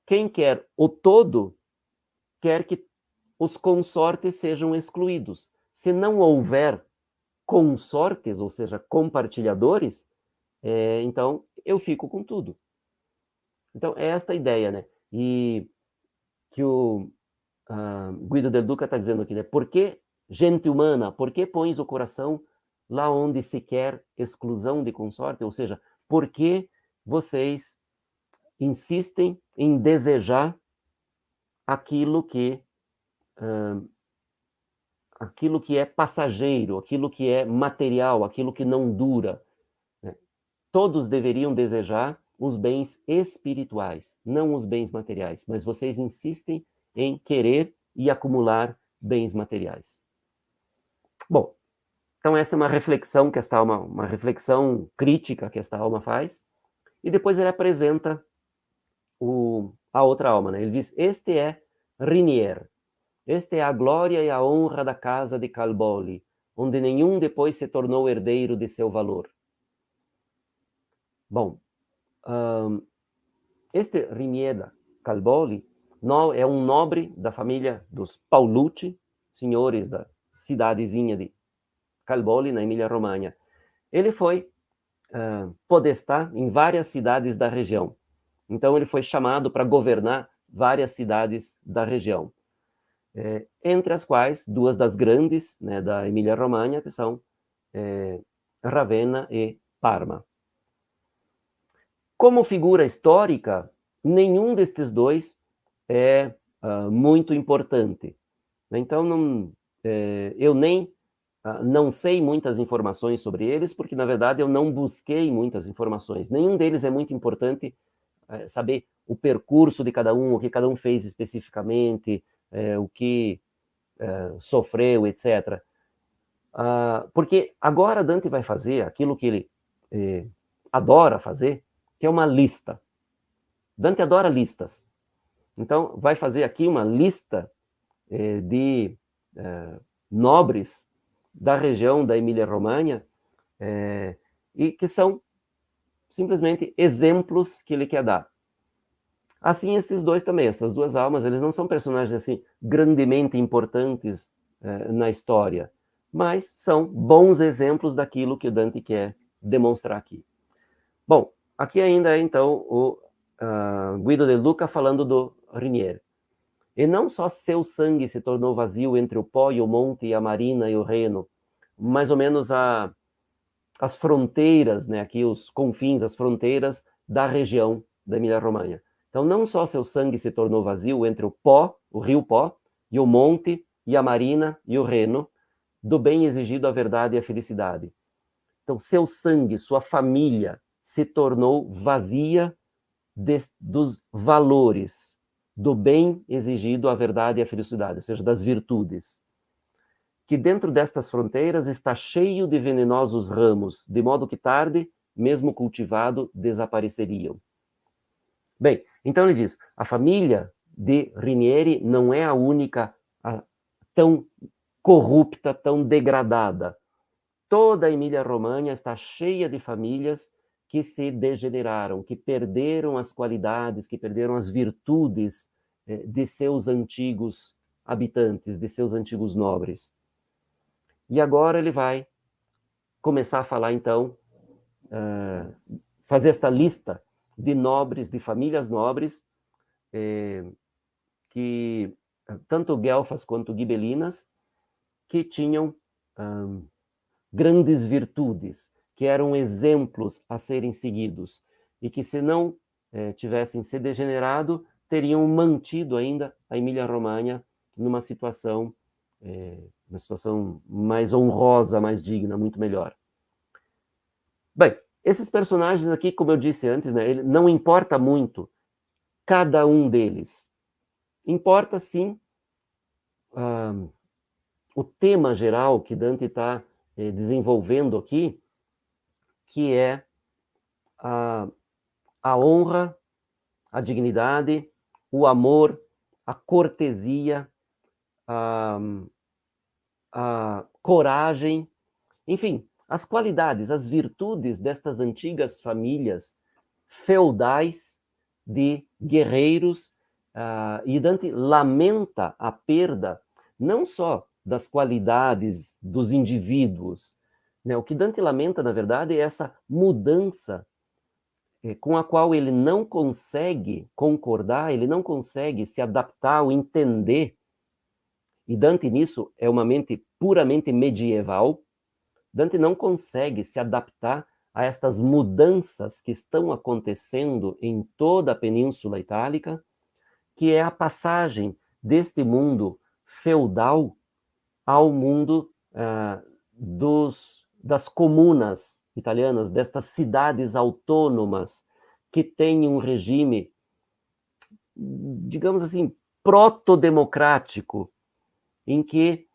quem quer o todo, quer que os consortes sejam excluídos. Se não houver consortes, ou seja, compartilhadores, então eu fico com tudo. Então, é esta a ideia, né? E que o Guido del Duca está dizendo aqui, né? Por que, gente humana, por que pões o coração lá onde se quer exclusão de consorte? Ou seja, por que vocês insistem em desejar aquilo que é passageiro, aquilo que é material, aquilo que não dura, né? Todos deveriam desejar os bens espirituais, não os bens materiais, mas vocês insistem em querer e acumular bens materiais. Bom, então essa é uma reflexão que esta alma, uma reflexão crítica que esta alma faz, e depois ele apresenta a outra alma, né? Ele diz: este é Rinier, esta é a glória e a honra da casa de Calboli, onde nenhum depois se tornou herdeiro de seu valor. Bom, este Rinier Calboli é um nobre da família dos Paulucci, senhores da cidadezinha de Calboli, na Emília-Romanha. Ele foi podestá em várias cidades da região. Então, ele foi chamado para governar várias cidades da região, entre as quais duas das grandes, né, da Emília-Romanha, que são Ravenna e Parma. Como figura histórica, nenhum destes dois é muito importante. Então, eu nem não sei muitas informações sobre eles, porque, na verdade, eu não busquei muitas informações. Nenhum deles é muito importante saber o percurso de cada um, o que cada um fez especificamente, o que sofreu, etc. Porque agora Dante vai fazer aquilo que ele adora fazer, que é uma lista. Dante adora listas. Então, vai fazer aqui uma lista de nobres da região da Emília-Romanha, e que são simplesmente exemplos que ele quer dar. Assim, esses dois também, essas duas almas, eles não são personagens assim grandemente importantes na história, mas são bons exemplos daquilo que Dante quer demonstrar aqui. Bom, aqui ainda é então o Guido de Lucca falando do Rinier. E não só seu sangue se tornou vazio entre o pó e o monte e a marina e o Reno, mais ou menos as fronteiras, né, aqui os confins, as fronteiras da região da Emília-Romanha. Então, não só seu sangue se tornou vazio entre o pó, o rio Pó, e o monte, e a marina, e o Reno, do bem exigido a verdade e a felicidade. Então, seu sangue, sua família, se tornou vazia dos valores, do bem exigido a verdade e a felicidade, ou seja, das virtudes. Que dentro destas fronteiras está cheio de venenosos ramos, de modo que tarde, mesmo cultivado, desapareceriam. Bem, então ele diz, a família de Rinieri não é a única tão corrupta, tão degradada. Toda a Emília-Romanha está cheia de famílias que se degeneraram, que perderam as qualidades, que perderam as virtudes de seus antigos habitantes, de seus antigos nobres. E agora ele vai começar a falar, então, fazer esta lista de nobres, de famílias nobres, que tanto Guelfas quanto Ghibelinas, que tinham grandes virtudes, que eram exemplos a serem seguidos, e que se não tivessem se degenerado, teriam mantido ainda a Emília-Romanha numa situação mais honrosa, mais digna, muito melhor. Bem, esses personagens aqui, como eu disse antes, né, não importa muito cada um deles. Importa, sim, o tema geral que Dante está desenvolvendo aqui, que é a honra, a dignidade, o amor, a cortesia, a coragem, enfim, as qualidades, as virtudes destas antigas famílias feudais de guerreiros, e Dante lamenta a perda não só das qualidades dos indivíduos, né? O que Dante lamenta, na verdade, é essa mudança com a qual ele não consegue concordar, ele não consegue se adaptar ou entender. E Dante, nisso, é uma mente puramente medieval, Dante não consegue se adaptar a estas mudanças que estão acontecendo em toda a Península Itálica, que é a passagem deste mundo feudal ao mundo das comunas italianas, destas cidades autônomas que têm um regime, digamos assim, proto-democrático, em que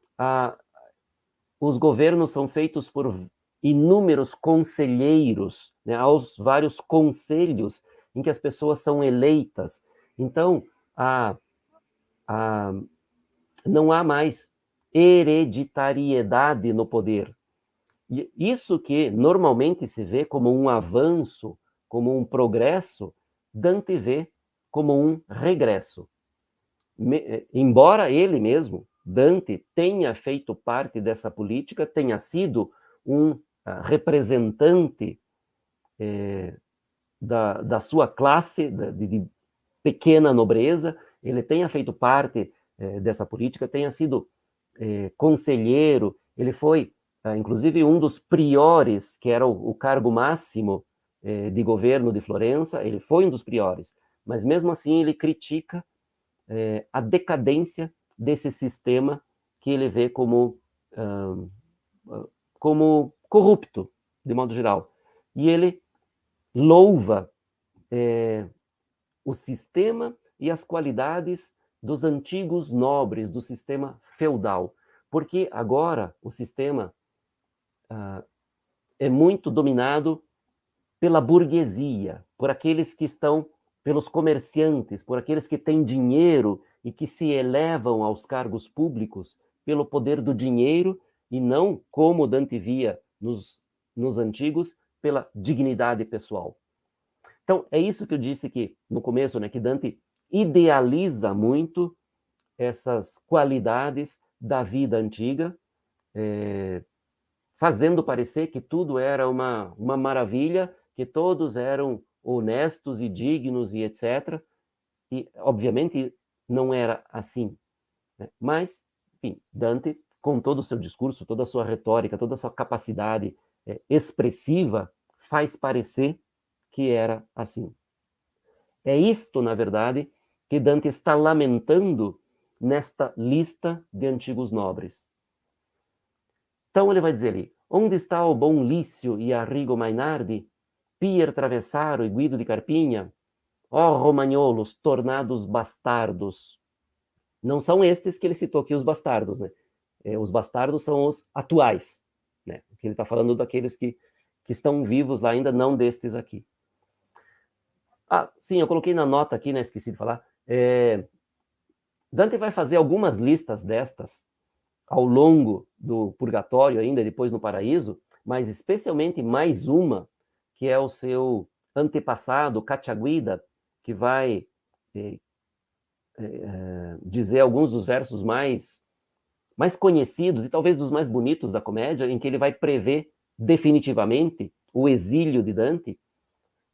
os governos são feitos por inúmeros conselheiros, né, aos vários conselhos em que as pessoas são eleitas. Então, não há mais hereditariedade no poder. E isso que normalmente se vê como um avanço, como um progresso, Dante vê como um regresso. Embora ele mesmo, Dante, tenha feito parte dessa política, tenha sido um representante da sua classe, de pequena nobreza, ele tenha feito parte dessa política, tenha sido conselheiro, ele foi, inclusive, um dos priores, que era o cargo máximo de governo de Florença, ele foi um dos priores, mas mesmo assim ele critica a decadência desse sistema que ele vê como corrupto, de modo geral. E ele louva o sistema e as qualidades dos antigos nobres, do sistema feudal, porque agora o sistema é muito dominado pela burguesia, por aqueles que estão, pelos comerciantes, por aqueles que têm dinheiro e que se elevam aos cargos públicos pelo poder do dinheiro e não, como Dante via nos antigos, pela dignidade pessoal. Então, é isso que eu disse que, no começo, né, que Dante idealiza muito essas qualidades da vida antiga, fazendo parecer que tudo era uma maravilha, que todos eram honestos e dignos e etc. E, obviamente, não era assim, né? Mas, enfim, Dante, com todo o seu discurso, toda a sua retórica, toda a sua capacidade expressiva, faz parecer que era assim. É isto, na verdade, que Dante está lamentando nesta lista de antigos nobres. Então ele vai dizer ali, onde está o bom Lício e Arrigo Mainardi, Pier Travessaro e Guido de Carpinha? Ó romagnolos, tornados bastardos. Não são estes que ele citou aqui, os bastardos, né? Os bastardos são os atuais, né? Que ele está falando daqueles que estão vivos lá ainda, não destes aqui. Sim, eu coloquei na nota aqui, né? Esqueci de falar. Dante vai fazer algumas listas destas ao longo do Purgatório ainda, depois no Paraíso, mas especialmente mais uma, que é o seu antepassado, Cacciaguida, que vai dizer alguns dos versos mais conhecidos e talvez dos mais bonitos da comédia, em que ele vai prever definitivamente o exílio de Dante.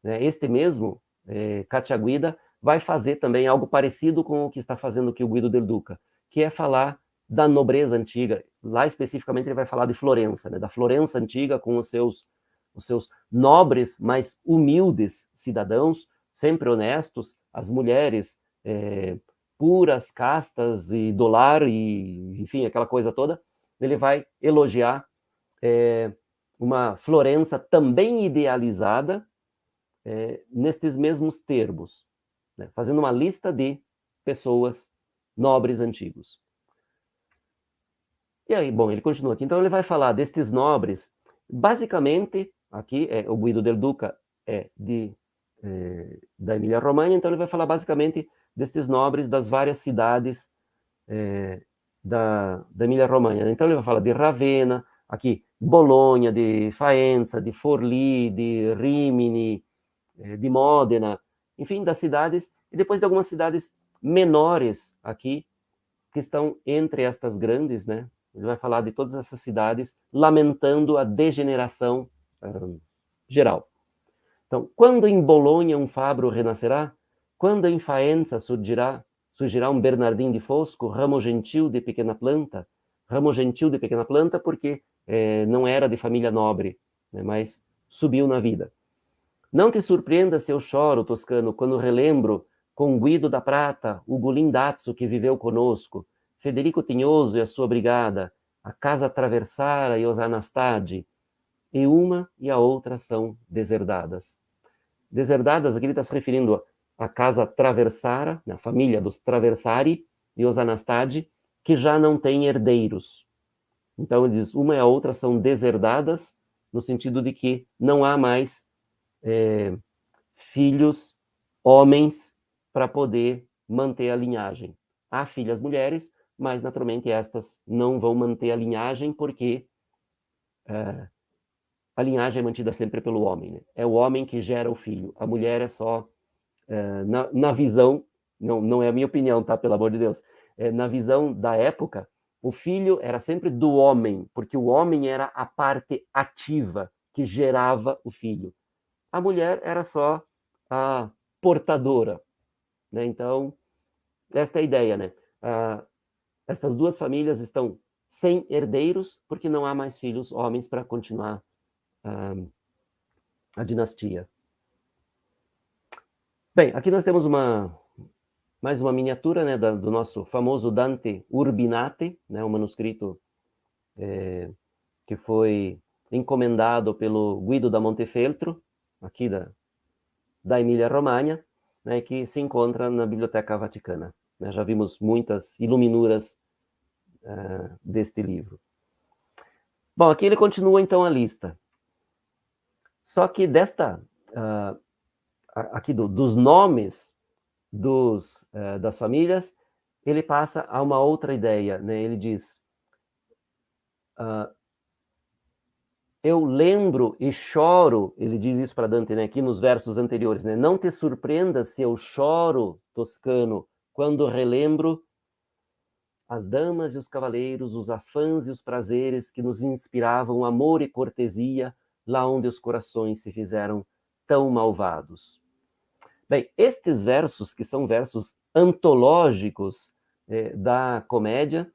Este mesmo, Cacciaguida, vai fazer também algo parecido com o que está fazendo aqui o Guido del Duca, que é falar da nobreza antiga. Lá especificamente ele vai falar de Florença, né? Da Florença antiga com os seus nobres, mas humildes cidadãos, sempre honestos, as mulheres puras, castas e do lar, e, enfim, aquela coisa toda. Ele vai elogiar uma Florença também idealizada nestes mesmos termos, né? Fazendo uma lista de pessoas nobres antigos. E aí, bom, ele continua aqui. Então ele vai falar destes nobres, basicamente, aqui, o Guido del Duca da Emília-Romanha, então ele vai falar basicamente destes nobres das várias cidades da Emília-Romanha. Então ele vai falar de Ravenna, aqui, Bolonha, de Faenza, de Forlì, de Rimini, de Módena, enfim, das cidades, e depois de algumas cidades menores aqui, que estão entre estas grandes, né? Ele vai falar de todas essas cidades, lamentando a degeneração geral. Então, quando em Bolonha um Fabro renascerá? Quando em Faenza surgirá um Bernardin de Fosco, ramo gentil de pequena planta? ramo gentil de pequena planta, porque não era de família nobre, né, mas subiu na vida. Não te surpreenda se eu choro, Toscano, quando relembro com Guido da Prata, o Gulindazzo que viveu conosco, Federico Tinhoso e a sua brigada, a Casa Traversara e os Anastadi, e uma e a outra são deserdadas. Deserdadas, aqui ele está se referindo à Casa Traversara, a família dos Traversari e os Anastadi, que já não têm herdeiros. Então ele diz, uma e a outra são deserdadas, no sentido de que não há mais filhos homens para poder manter a linhagem. Há filhas mulheres, mas naturalmente estas não vão manter a linhagem porque a linhagem é mantida sempre pelo homem. Né? É o homem que gera o filho. A mulher é só, na visão, não é a minha opinião, tá? Pelo amor de Deus. Na visão da época, o filho era sempre do homem, porque o homem era a parte ativa que gerava o filho. A mulher era só a portadora. Né? Então, esta é a ideia. Né? Estas duas famílias estão sem herdeiros, porque não há mais filhos homens para continuar a dinastia. Bem, aqui nós temos mais uma miniatura, né, do nosso famoso Dante Urbinate, né, um manuscrito que foi encomendado pelo Guido da Montefeltro, aqui da Emília-Romanha, né, que se encontra na Biblioteca Vaticana. Né, já vimos muitas iluminuras deste livro. Bom, aqui ele continua então a lista. Só que aqui dos nomes das famílias, ele passa a uma outra ideia, né? Ele diz, eu lembro e choro, ele diz isso para Dante, né? Aqui nos versos anteriores, né? Não te surpreenda se eu choro, Toscano, quando relembro as damas e os cavaleiros, os afãs e os prazeres que nos inspiravam amor e cortesia, lá onde os corações se fizeram tão malvados. Bem, estes versos, que são versos antológicos da comédia,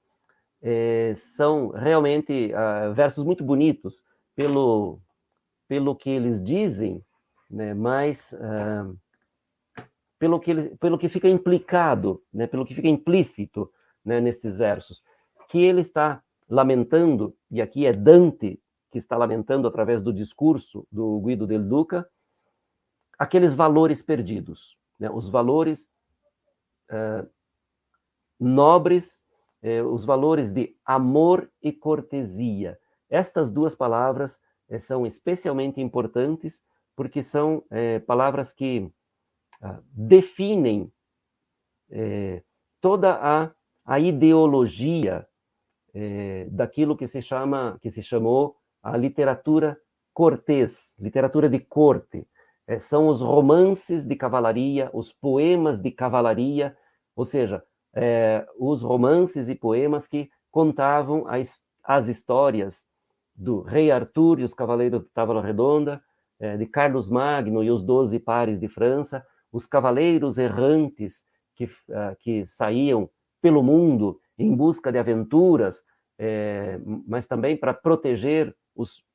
são realmente versos muito bonitos, pelo que eles dizem, né, mas pelo que fica implicado, né, pelo que fica implícito, né, nestes versos, que ele está lamentando, e aqui é Dante que está lamentando através do discurso do Guido del Duca, aqueles valores perdidos, né, os valores nobres, os valores de amor e cortesia. Estas duas palavras são especialmente importantes porque são palavras que definem toda a ideologia daquilo que se chamou a literatura cortês, literatura de corte. São os romances de cavalaria, os poemas de cavalaria, ou seja, os romances e poemas que contavam as histórias do rei Arthur e os cavaleiros de Távola Redonda, de Carlos Magno e os 12 pares de França, os cavaleiros errantes que saíam pelo mundo em busca de aventuras, mas também para proteger os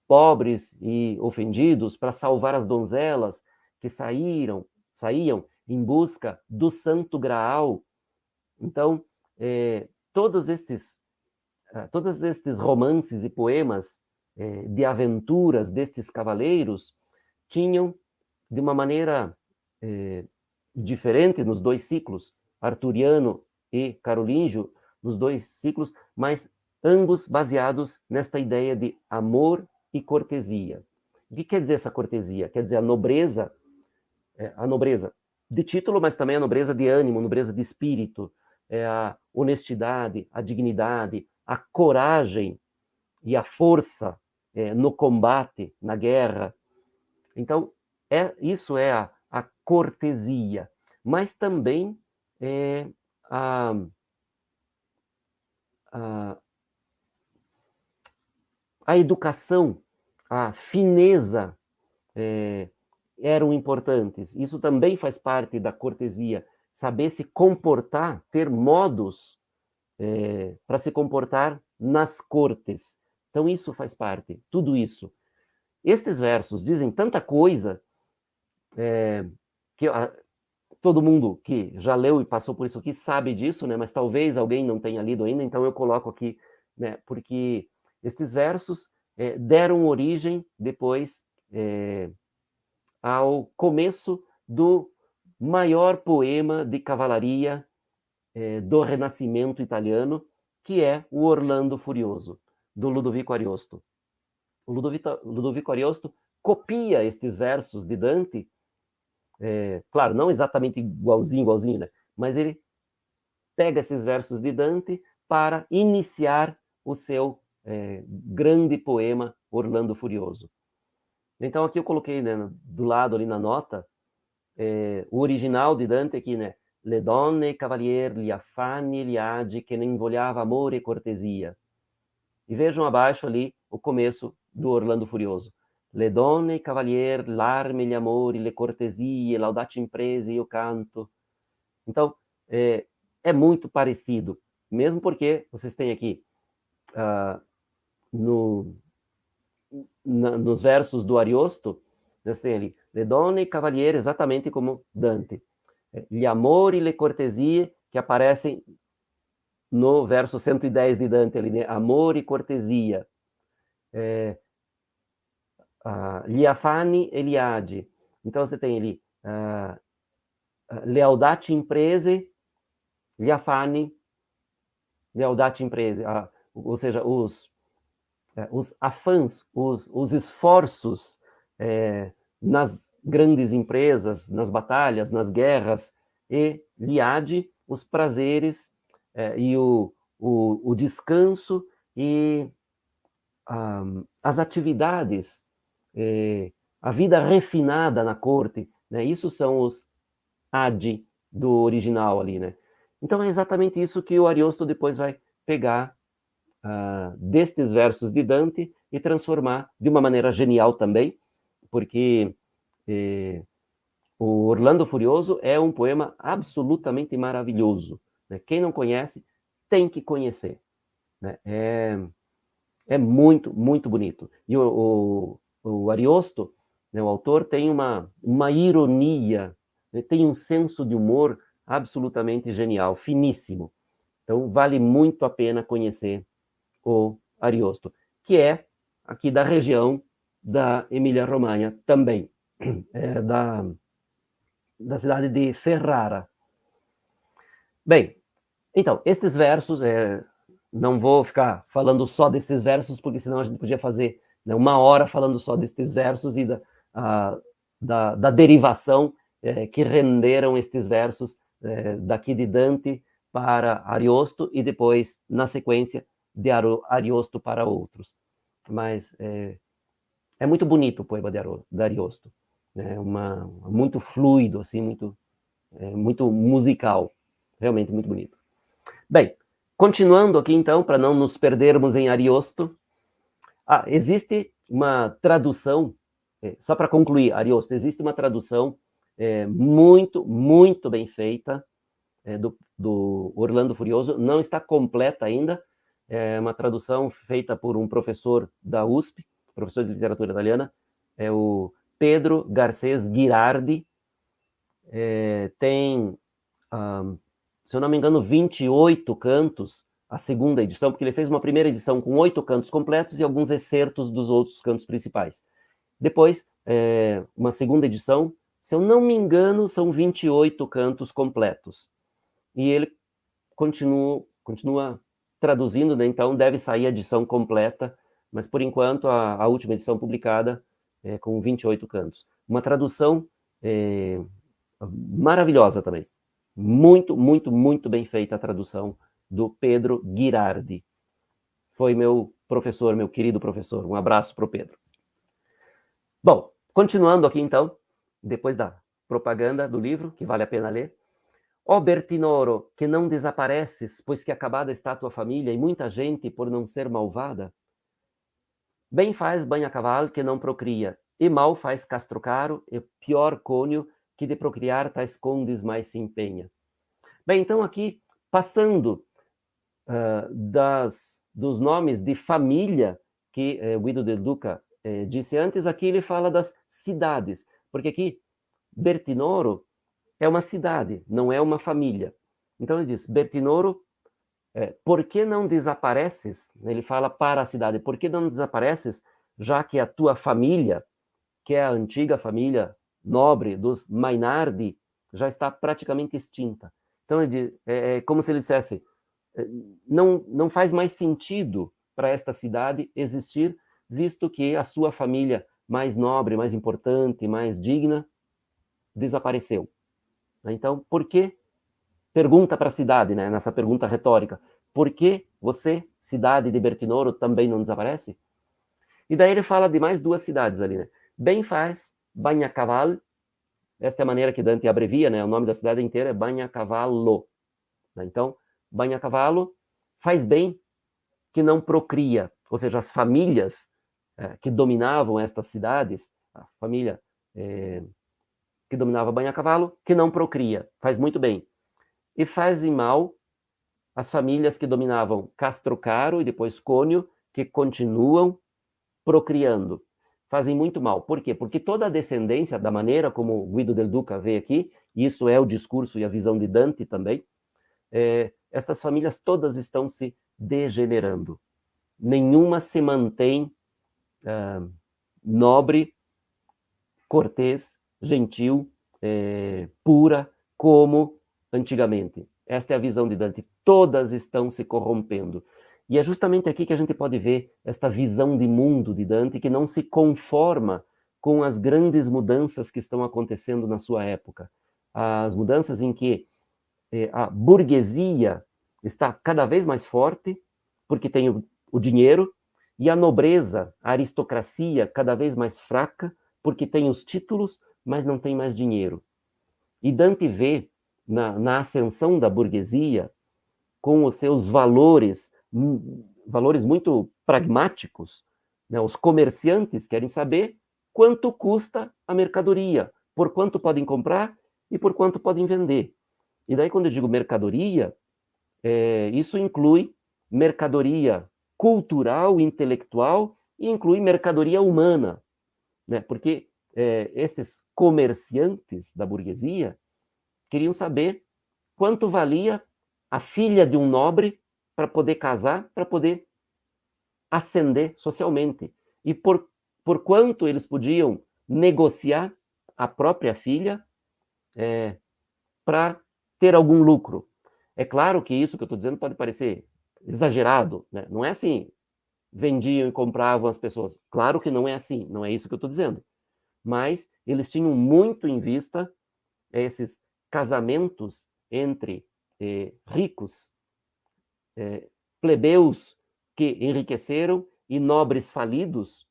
pobres e ofendidos, para salvar as donzelas que saíam em busca do Santo Graal. Então, todos estes romances e poemas de aventuras destes cavaleiros tinham, de uma maneira diferente nos dois ciclos, arturiano e carolíngio, nos dois ciclos, mas ambos baseados nesta ideia de amor e cortesia. O que quer dizer essa cortesia? Quer dizer a nobreza de título, mas também a nobreza de ânimo, nobreza de espírito, a honestidade, a dignidade, a coragem e a força no combate, na guerra. Então, isso é a cortesia, mas também a educação, a fineza eram importantes. Isso também faz parte da cortesia, saber se comportar, ter modos para se comportar nas cortes. Então isso faz parte, tudo isso. Estes versos dizem tanta coisa que todo mundo que já leu e passou por isso aqui sabe disso, né? Mas talvez alguém não tenha lido ainda, então eu coloco aqui, né? Porque estes versos deram origem depois ao começo do maior poema de cavalaria do Renascimento italiano, que é o Orlando Furioso, do Ludovico Ariosto. O Ludovico Ariosto copia estes versos de Dante, claro, não exatamente igualzinho, né? Mas ele pega esses versos de Dante para iniciar o seu grande poema Orlando Furioso. Então aqui eu coloquei, né, do lado ali na nota, o original de Dante aqui, né? Le donne cavalier gli affanni gli agi che ne invogliava amore e cortesia. E vejam abaixo ali o começo do Orlando Furioso. Le donne cavalier, l'arme, gli amori, le cortesie, laudate imprese e o canto. Então, é muito parecido, mesmo porque vocês têm aqui nos versos do Ariosto, nós temos ali, le donne cavaliere, exatamente como Dante. Gli amori, le cortesie, que aparecem no verso 110 de Dante, ali, né? Amor e cortesia. Gli affanni e gli agi. Então você tem ali lealdade imprese, gli affanni, lealdade imprese, ou seja, os afãs, os esforços nas grandes empresas, nas batalhas, nas guerras, e liade, os prazeres e o descanso e as atividades, a vida refinada na corte, né? Isso são os adi do original ali, né? Então é exatamente isso que o Ariosto depois vai pegar destes versos de Dante e transformar de uma maneira genial também, porque o Orlando Furioso é um poema absolutamente maravilhoso, né? Quem não conhece, tem que conhecer, né? É muito, muito bonito. E o Ariosto, né, o autor, tem uma ironia, né? Tem um senso de humor absolutamente genial, finíssimo. Então, vale muito a pena conhecer o Ariosto, que é aqui da região da Emília-Romanha também, da cidade de Ferrara. Bem, então, estes versos, não vou ficar falando só desses versos, porque senão a gente podia fazer, né, 1 hora falando só destes versos e da derivação que renderam estes versos daqui de Dante para Ariosto e depois, na sequência, de Ariosto para outros. Mas é muito bonito o poema de Ariosto. É muito fluido, assim, muito musical. Realmente muito bonito. Bem, continuando aqui, então, para não nos perdermos em Ariosto, existe uma tradução, só para concluir, Ariosto, existe uma tradução muito, muito bem feita do Orlando Furioso, não está completa ainda, é uma tradução feita por um professor da USP, professor de literatura italiana, é o Pedro Garcés Ghirardi, tem, se eu não me engano, 28 cantos, a segunda edição, porque ele fez uma primeira edição com 8 cantos completos e alguns excertos dos outros cantos principais. Depois, uma segunda edição, se eu não me engano, são 28 cantos completos. E ele continua traduzindo, né? Então deve sair a edição completa, mas por enquanto a última edição publicada é com 28 cantos. Uma tradução maravilhosa também. Muito, muito, muito bem feita a tradução do Pedro Ghirardi. Foi meu professor, meu querido professor. Um abraço para o Pedro. Bom, continuando aqui então, depois da propaganda do livro, que vale a pena ler. Ó Bertinoro, que não desapareces, pois que acabada está tua família e muita gente por não ser malvada. Bem faz banha-cavalo que não procria, e mal faz Castro Caro, e pior cônio que de procriar tais condes mais se empenha. Bem, então aqui, passando dos nomes de família que Guido Del Duca disse antes, aqui ele fala das cidades, porque aqui Bertinoro é uma cidade, não é uma família. Então ele diz, Bertinoro, por que não desapareces? Ele fala para a cidade, por que não desapareces, já que a tua família, que é a antiga família nobre dos Mainardi, já está praticamente extinta. Então ele diz, é como se ele dissesse, não faz mais sentido para esta cidade existir, visto que a sua família mais nobre, mais importante, mais digna, desapareceu. Então, por que? Pergunta para a cidade, né, nessa pergunta retórica. Por que você, cidade de Bertinoro, também não desaparece? E daí ele fala de mais duas cidades ali, né? Bem faz, Bagnacaval, esta é a maneira que Dante abrevia, né? O nome da cidade inteira é Bagnacavallo. Então, Bagnacavallo faz bem que não procria, ou seja, as famílias que dominavam estas cidades, a família que dominava Bagnacavallo, que não procria, faz muito bem. E fazem mal as famílias que dominavam Castrocaro e depois Cônio, que continuam procriando. Fazem muito mal. Por quê? Porque toda a descendência, da maneira como Guido Del Duca vê aqui, e isso é o discurso e a visão de Dante também, essas famílias todas estão se degenerando. Nenhuma se mantém nobre, cortês, gentil, pura, como antigamente. Esta é a visão de Dante. Todas estão se corrompendo. E é justamente aqui que a gente pode ver esta visão de mundo de Dante, que não se conforma com as grandes mudanças que estão acontecendo na sua época. As mudanças em que a burguesia está cada vez mais forte, porque tem o dinheiro, e a nobreza, a aristocracia, cada vez mais fraca, porque tem os títulos, mas não tem mais dinheiro. E Dante vê na ascensão da burguesia, com os seus valores muito pragmáticos, né? Os comerciantes querem saber quanto custa a mercadoria, por quanto podem comprar e por quanto podem vender. E daí, quando eu digo mercadoria, isso inclui mercadoria cultural, intelectual, e inclui mercadoria humana, né? Porque esses comerciantes da burguesia queriam saber quanto valia a filha de um nobre para poder casar, para poder ascender socialmente. E por quanto eles podiam negociar a própria filha para ter algum lucro. É claro que isso que eu estou dizendo pode parecer exagerado, né? Não é assim, vendiam e compravam as pessoas. Claro que não é assim, não é isso que eu estou dizendo. Mas eles tinham muito em vista esses casamentos entre ricos, plebeus que enriqueceram e nobres falidos.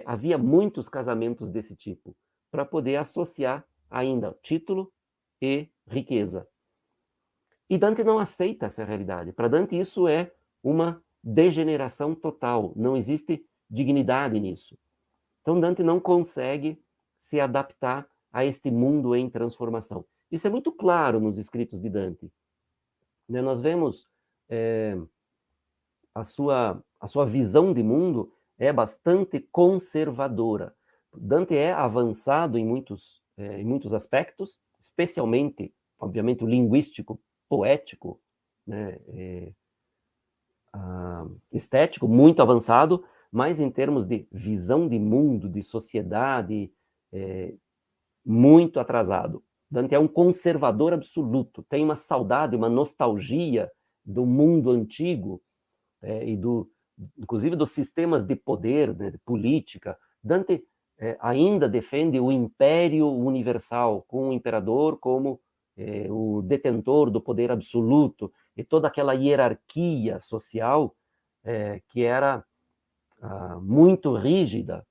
Havia muitos casamentos desse tipo, para poder associar ainda título e riqueza. E Dante não aceita essa realidade. Para Dante isso é uma degeneração total, não existe dignidade nisso. Então Dante não consegue se adaptar a este mundo em transformação. Isso é muito claro nos escritos de Dante. Nós vemos a sua visão de mundo é bastante conservadora. Dante é avançado em muitos aspectos, especialmente, obviamente, o linguístico, poético, né, estético, muito avançado, mas em termos de visão de mundo, de sociedade, muito atrasado. Dante é um conservador absoluto, tem uma saudade, uma nostalgia do mundo antigo, inclusive dos sistemas de poder, né, de política. Dante ainda defende o império universal, com o imperador como o detentor do poder absoluto, e toda aquela hierarquia social que era muito rígida,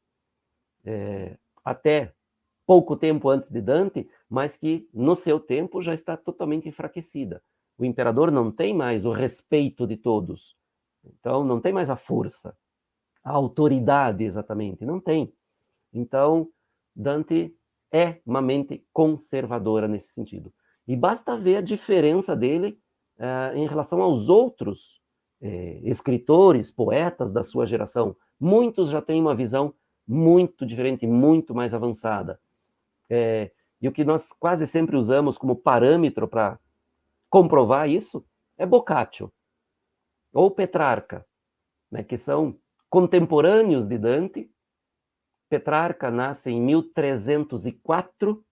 até pouco tempo antes de Dante, mas que no seu tempo já está totalmente enfraquecida. O imperador não tem mais o respeito de todos, então não tem mais a força, a autoridade exatamente, não tem. Então Dante é uma mente conservadora nesse sentido. E basta ver a diferença dele em relação aos outros escritores, poetas da sua geração, muitos já têm uma visão muito diferente, muito mais avançada. E o que nós quase sempre usamos como parâmetro para comprovar isso é Boccaccio ou Petrarca, né, que são contemporâneos de Dante. Petrarca nasce em 1304,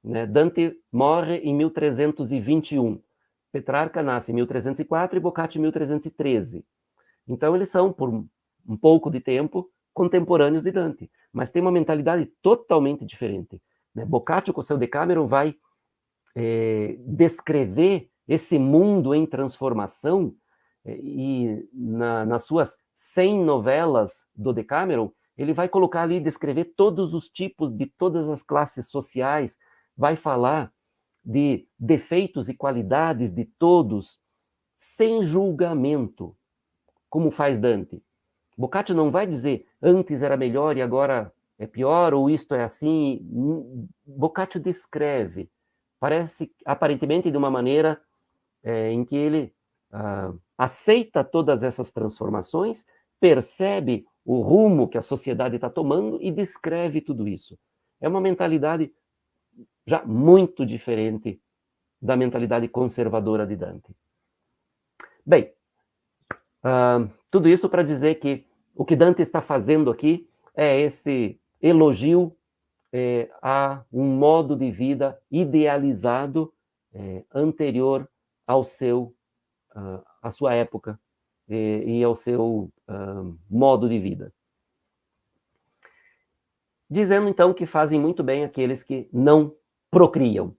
né, Dante morre em 1321. Petrarca nasce em 1304 e Boccaccio em 1313. Então, eles são, por um pouco de tempo, contemporâneos de Dante, mas tem uma mentalidade totalmente diferente. Né? Boccaccio, com o seu Decameron, vai descrever esse mundo em transformação, e nas suas 100 novelas do Decameron, ele vai colocar ali, descrever todos os tipos de todas as classes sociais, vai falar de defeitos e qualidades de todos, sem julgamento, como faz Dante. Boccaccio não vai dizer, antes era melhor e agora é pior, ou isto é assim. Boccaccio descreve, parece aparentemente de uma maneira em que ele aceita todas essas transformações, percebe o rumo que a sociedade está tomando e descreve tudo isso. É uma mentalidade já muito diferente da mentalidade conservadora de Dante. Bem, tudo isso para dizer que o que Dante está fazendo aqui é esse elogio a um modo de vida idealizado anterior ao à sua época e ao seu modo de vida. Dizendo, então, que fazem muito bem aqueles que não procriam.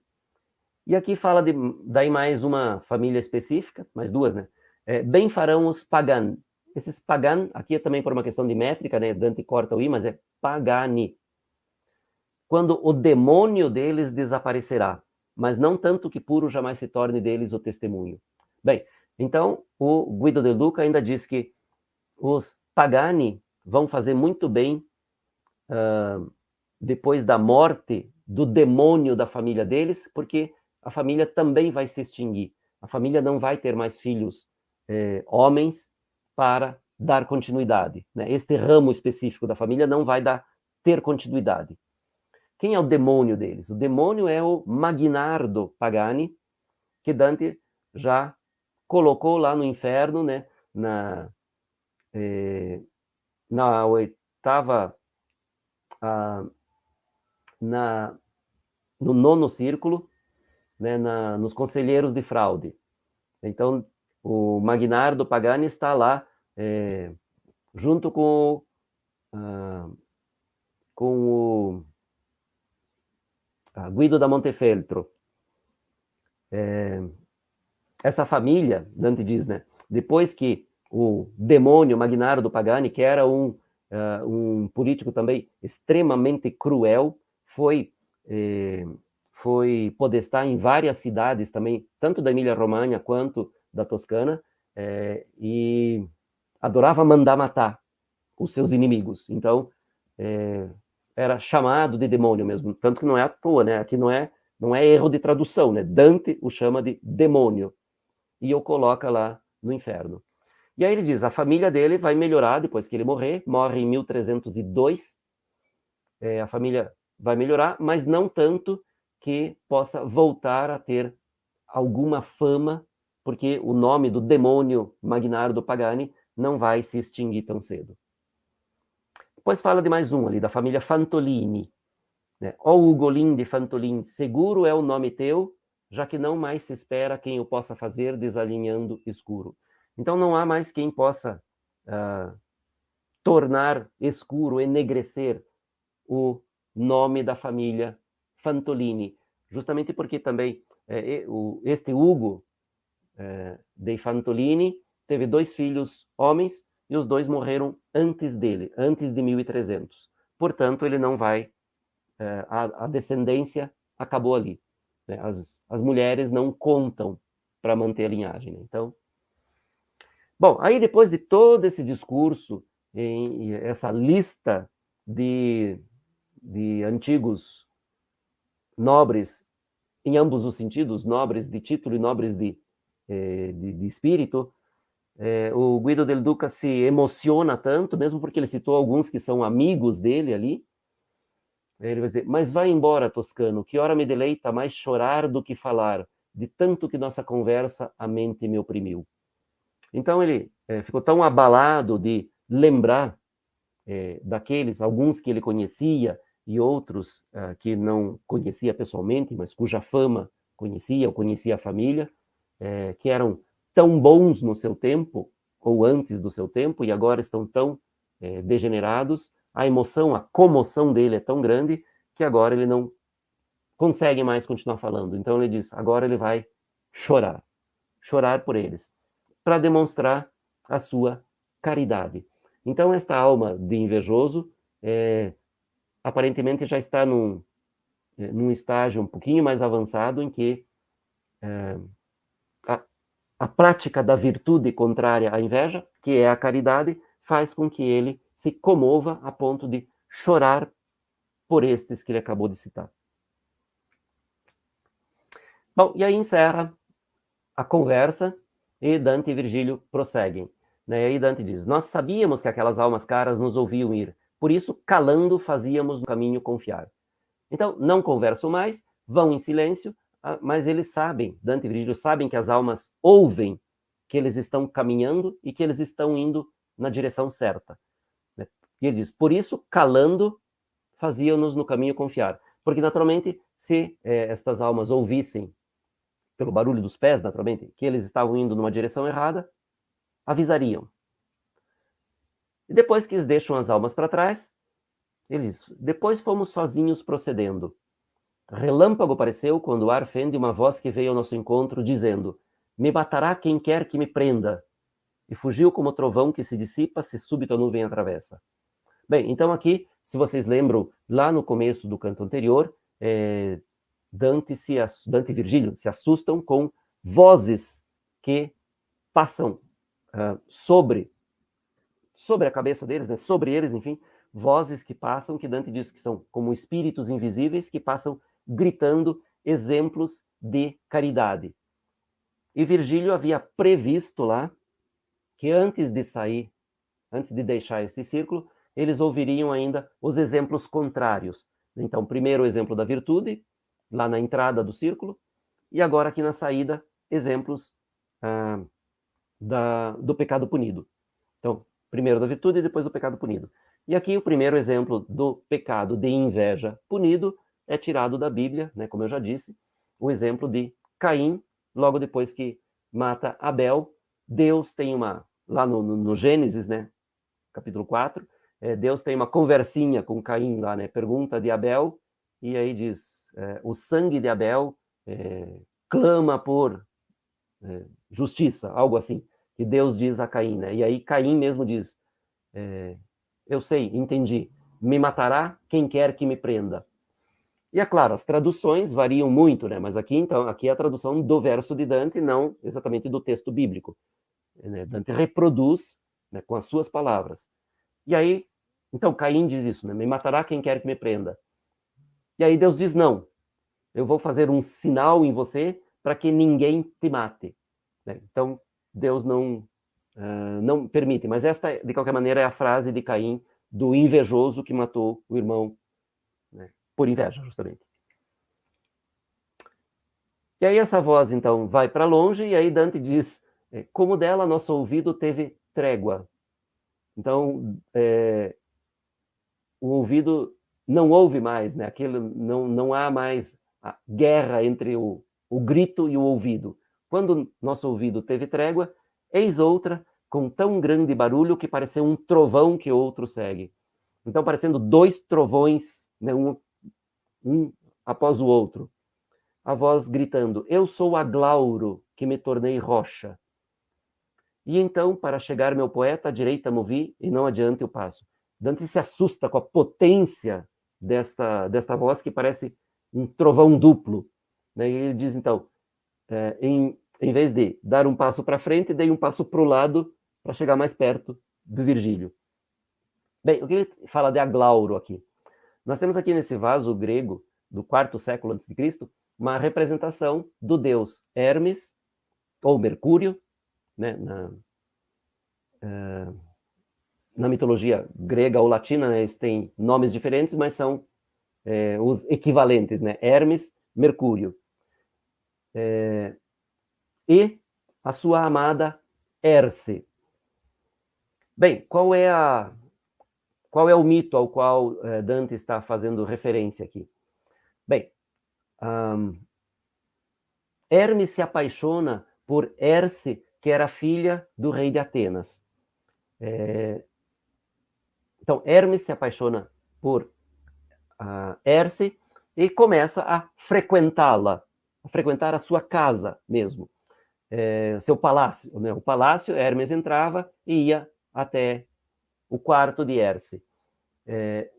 E aqui fala daí mais uma família específica, mais duas, né? Bem farão os pagan. Esses pagan, aqui é também por uma questão de métrica, né? Dante corta o i, mas é pagani. Quando o demônio deles desaparecerá, mas não tanto que puro jamais se torne deles o testemunho. Bem, então o Guido de Lucca ainda diz que os pagani vão fazer muito bem depois da morte do demônio da família deles, porque a família também vai se extinguir. A família não vai ter mais filhos homens para dar continuidade. Né? Este ramo específico da família não vai ter continuidade. Quem é o demônio deles? O demônio é o Magnardo Pagani, que Dante já colocou lá no inferno, né? Na oitava, no nono círculo, né? Nos conselheiros de fraude. Então, o Magnardo Pagani está lá junto com o Guido da Montefeltro. Essa família, Dante diz, né? Depois que o demônio Magnardo Pagani, que era um político também extremamente cruel, foi podestar em várias cidades também, tanto da Emília-Romanha quanto da Toscana, e adorava mandar matar os seus inimigos. Então, era chamado de demônio mesmo, tanto que não é à toa, né? Aqui não é erro de tradução, né? Dante o chama de demônio e o coloca lá no inferno. E aí ele diz, a família dele vai melhorar depois que ele morrer, morre em 1302, a família vai melhorar, mas não tanto que possa voltar a ter alguma fama, porque o nome do demônio Magnardo Pagani não vai se extinguir tão cedo. Depois fala de mais um ali, da família Fantolini. Né? Ó Ugolin de Fantolin, seguro é o nome teu, já que não mais se espera quem o possa fazer desalinhando escuro. Então não há mais quem possa tornar escuro, enegrecer o nome da família Fantolini, justamente porque também este Ugo de Fantolini teve 2 filhos homens e os 2 morreram antes dele, antes de 1300. Portanto, ele não vai, a descendência acabou ali. Né? As mulheres não contam para manter a linhagem. Né? Então, bom, aí depois de todo esse discurso, essa lista de antigos nobres, em ambos os sentidos, nobres de título e nobres de espírito, O Guido del Duca se emociona tanto, mesmo porque ele citou alguns que são amigos dele ali. Ele vai dizer, mas vai embora, Toscano, que hora me deleita mais chorar do que falar, de tanto que nossa conversa a mente me oprimiu. Então ele ficou tão abalado de lembrar daqueles, alguns que ele conhecia e outros que não conhecia pessoalmente, mas cuja fama conhecia, ou conhecia a família, que eram tão bons no seu tempo, ou antes do seu tempo, e agora estão tão degenerados. A emoção, a comoção dele é tão grande que agora ele não consegue mais continuar falando. Então ele diz, agora ele vai chorar por eles, para demonstrar a sua caridade. Então esta alma de invejoso aparentemente já está num estágio um pouquinho mais avançado em que a prática da virtude contrária à inveja, que é a caridade, faz com que ele se comova a ponto de chorar por estes que ele acabou de citar. Bom, e aí encerra a conversa e Dante e Virgílio prosseguem. E aí Dante diz, nós sabíamos que aquelas almas caras nos ouviam ir, por isso, calando, fazíamos no caminho confiar. Então, não conversam mais, vão em silêncio, mas eles sabem, Dante e Virgílio sabem que as almas ouvem que eles estão caminhando e que eles estão indo na direção certa. E ele diz, por isso, calando, faziam-nos no caminho confiar. Porque, naturalmente, se estas almas ouvissem, pelo barulho dos pés, naturalmente, que eles estavam indo numa direção errada, avisariam. E depois que eles deixam as almas para trás, ele diz, depois fomos sozinhos procedendo. Relâmpago apareceu quando o ar fende uma voz que veio ao nosso encontro, dizendo, me matará quem quer que me prenda. E fugiu como trovão que se dissipa se súbito a nuvem atravessa. Bem, então aqui, se vocês lembram, lá no começo do canto anterior, Dante e Virgílio se assustam com vozes que passam sobre a cabeça deles, né? Sobre eles, enfim, vozes que passam, que Dante diz que são como espíritos invisíveis que passam gritando exemplos de caridade. E Virgílio havia previsto lá que antes de deixar esse círculo, eles ouviriam ainda os exemplos contrários. Então, primeiro o exemplo da virtude, lá na entrada do círculo, e agora aqui na saída, exemplos do pecado punido. Então, primeiro da virtude e depois do pecado punido. E aqui o primeiro exemplo do pecado de inveja punido é tirado da Bíblia, né, como eu já disse, o exemplo de Caim, logo depois que mata Abel. Deus tem lá no Gênesis, né, capítulo 4, Deus tem uma conversinha com Caim lá, né, pergunta de Abel, e aí diz, o sangue de Abel clama por justiça, algo assim, que Deus diz a Caim, né? E aí Caim mesmo diz, eu sei, entendi, me matará quem quer que me prenda. E é claro, as traduções variam muito, né? Mas aqui, então, aqui é a tradução do verso de Dante, não exatamente do texto bíblico. Dante reproduz, né, com as suas palavras. E aí, então, Caim diz isso, né? Me matará quem quer que me prenda. E aí Deus diz, não, eu vou fazer um sinal em você para que ninguém te mate. Então, Deus não permite. Mas esta, de qualquer maneira, é a frase de Caim, do invejoso que matou o irmão, né, por inveja, justamente. E aí essa voz, então, vai para longe, e aí Dante diz, como dela nosso ouvido teve trégua. Então, o ouvido não ouve mais, né? Aquilo, não há mais a guerra entre o grito e o ouvido. Quando nosso ouvido teve trégua, eis outra com tão grande barulho que pareceu um trovão que outro segue. Então, parecendo dois trovões, né, um após o outro. A voz gritando, eu sou Aglauro, que me tornei rocha. E então, para chegar meu poeta, à direita movi, e não adiante eu passo. Dante se assusta com a potência desta voz, que parece um trovão duplo. Né? E ele diz, então, em vez de dar um passo para frente, dei um passo para o lado para chegar mais perto do Virgílio. Bem, o que ele fala de Aglauro aqui? Nós temos aqui nesse vaso grego, do 4º século a.C., uma representação do deus Hermes, ou Mercúrio, né, na mitologia grega ou latina, né, eles têm nomes diferentes, mas são os equivalentes, né? Hermes, Mercúrio. E a sua amada Herse. Bem, qual é o mito ao qual Dante está fazendo referência aqui? Bem, Hermes se apaixona por Herse, que era filha do rei de Atenas. Então, Hermes se apaixona por Herse e começa a frequentá-la, a frequentar a sua casa mesmo, seu palácio, né? O palácio, Hermes entrava e ia até o quarto de Herse.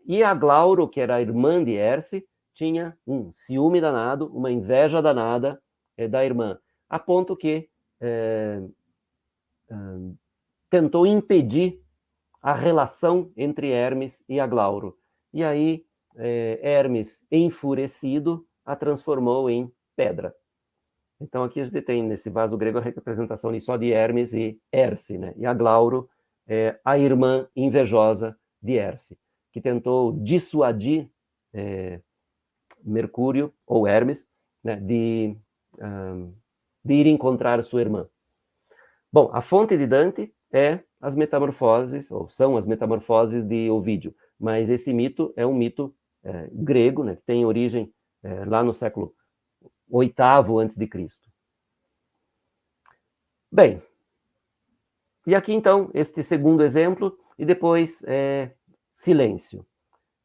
E a Glauro, que era a irmã de Herse, tinha um ciúme danado, uma inveja danada da irmã, a ponto que tentou impedir a relação entre Hermes e a Glauro. E aí, Hermes, enfurecido, a transformou em pedra. Então, aqui a gente tem, nesse vaso grego, a representação só de Hermes e Herse, né? E a Glauro é a irmã invejosa de Herse, que tentou dissuadir Mercúrio, ou Hermes, né, de ir encontrar sua irmã. Bom, a fonte de Dante é as metamorfoses, ou são as metamorfoses de Ovídio, mas esse mito é um mito grego, né, que tem origem lá no século VIII a.C. Bem, e aqui então, este segundo exemplo, e depois silêncio.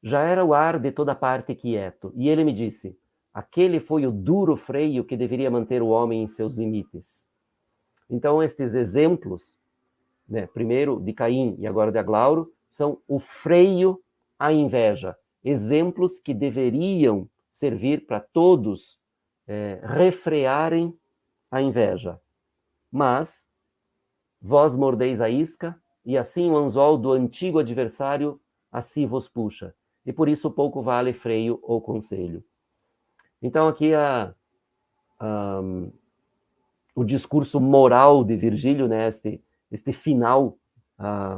Já era o ar de toda parte quieto, e ele me disse, aquele foi o duro freio que deveria manter o homem em seus limites. Então, estes exemplos, né, primeiro de Caim e agora de Aglauro, são o freio à inveja, exemplos que deveriam servir para todos refrearem a inveja. Mas vós mordeis a isca, e assim o anzol do antigo adversário a si vos puxa, e por isso pouco vale freio ou conselho. Então aqui o discurso moral de Virgílio, né, este final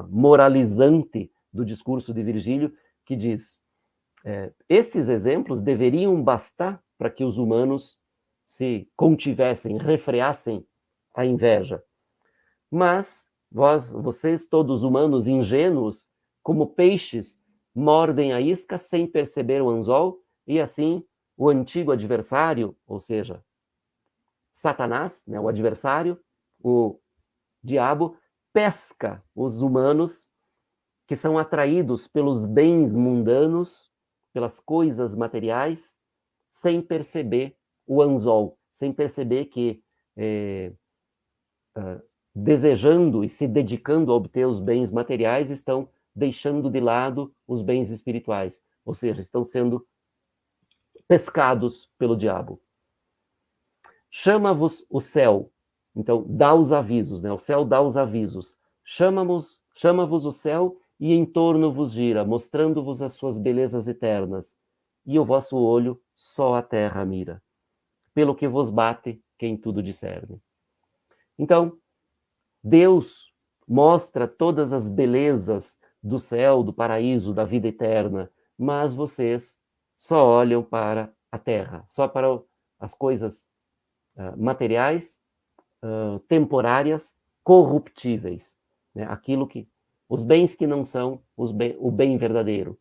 moralizante do discurso de Virgílio, que diz, esses exemplos deveriam bastar para que os humanos se contivessem, refreassem a inveja. Mas vocês, todos humanos ingênuos, como peixes, mordem a isca sem perceber o anzol, e assim o antigo adversário, ou seja, Satanás, né, o adversário, o diabo, pesca os humanos que são atraídos pelos bens mundanos, pelas coisas materiais, sem perceber o anzol, sem perceber que desejando e se dedicando a obter os bens materiais, estão deixando de lado os bens espirituais, ou seja, estão sendo pescados pelo diabo. Chama-vos o céu, então dá os avisos, né? O céu dá os avisos. Chama-vos o céu e em torno vos gira, mostrando-vos as suas belezas eternas, e o vosso olho só a terra mira, pelo que vos bate quem tudo discerne. Então, Deus mostra todas as belezas do céu, do paraíso, da vida eterna, mas vocês só olham para a terra, só para as coisas materiais, temporárias, corruptíveis, né? Os bens que não são o bem verdadeiro.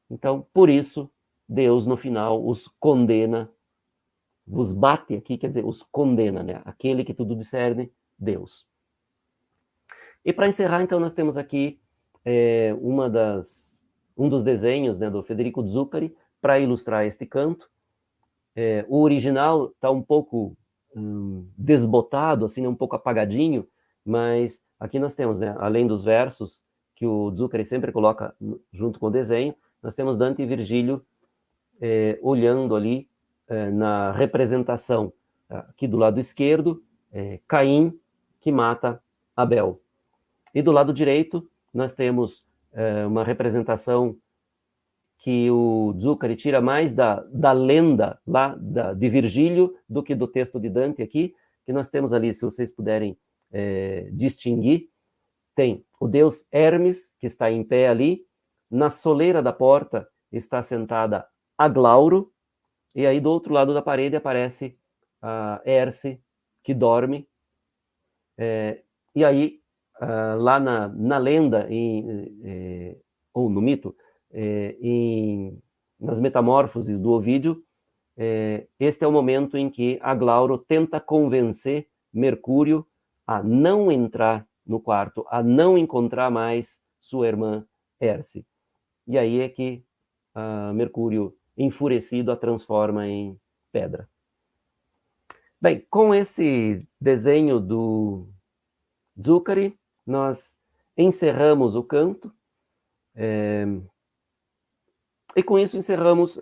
Então, por isso, Deus, no final, os condena, vos bate aqui, quer dizer, os condena, né? Aquele que tudo discerne, Deus. E para encerrar, então, nós temos aqui um dos desenhos, né, do Federico Zuccari para ilustrar este canto. O original está um pouco desbotado, assim, um pouco apagadinho, mas aqui nós temos, né, além dos versos que o Zuccari sempre coloca junto com o desenho, nós temos Dante e Virgílio olhando ali na representação, aqui do lado esquerdo, Caim que mata Abel. E do lado direito, nós temos uma representação que o Zuccari tira mais da lenda lá de Virgílio do que do texto de Dante aqui, que nós temos ali, se vocês puderem distinguir, tem o deus Hermes, que está em pé ali. Na soleira da porta está sentada Aglauro, e aí do outro lado da parede aparece a Herse, que dorme. E aí, lá na lenda, ou no mito, nas Metamorfoses do Ovídio, este é o momento em que Aglauro tenta convencer Mercúrio a não entrar no quarto, a não encontrar mais sua irmã Herse. E aí é que Mercúrio, enfurecido, a transforma em pedra. Bem, com esse desenho do Zuccari, nós encerramos o canto, e com isso encerramos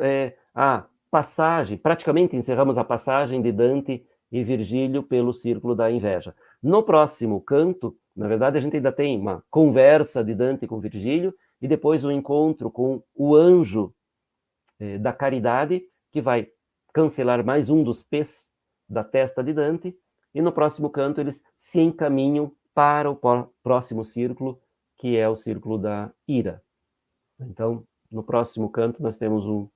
a passagem, praticamente encerramos a passagem de Dante e Virgílio pelo Círculo da Inveja. No próximo canto, na verdade, a gente ainda tem uma conversa de Dante com Virgílio, e depois um encontro com o anjo da caridade, que vai cancelar mais um dos P's da testa de Dante, e no próximo canto eles se encaminham para o próximo círculo, que é o círculo da ira. Então, no próximo canto nós temos o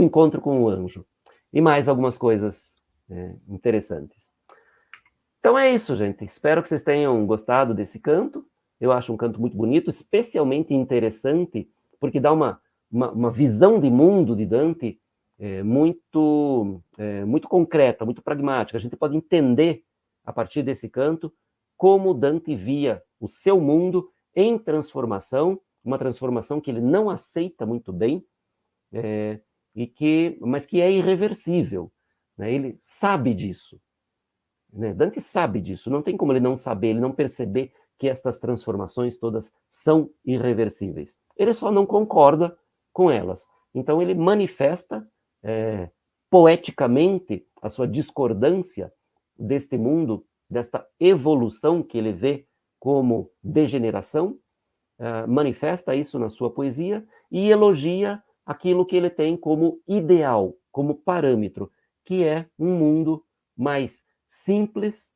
encontro com o anjo. E mais algumas coisas interessantes. Então é isso, gente. Espero que vocês tenham gostado desse canto. Eu acho um canto muito bonito, especialmente interessante, porque dá uma visão de mundo de Dante muito concreta, muito pragmática. A gente pode entender, a partir desse canto, como Dante via o seu mundo em transformação, uma transformação que ele não aceita muito bem, mas que é irreversível. Né? Ele sabe disso. Né? Dante sabe disso, não tem como ele não saber, ele não perceber que estas transformações todas são irreversíveis. Ele só não concorda com elas. Então ele manifesta poeticamente a sua discordância deste mundo, desta evolução que ele vê como degeneração, manifesta isso na sua poesia e elogia aquilo que ele tem como ideal, como parâmetro, que é um mundo mais simples,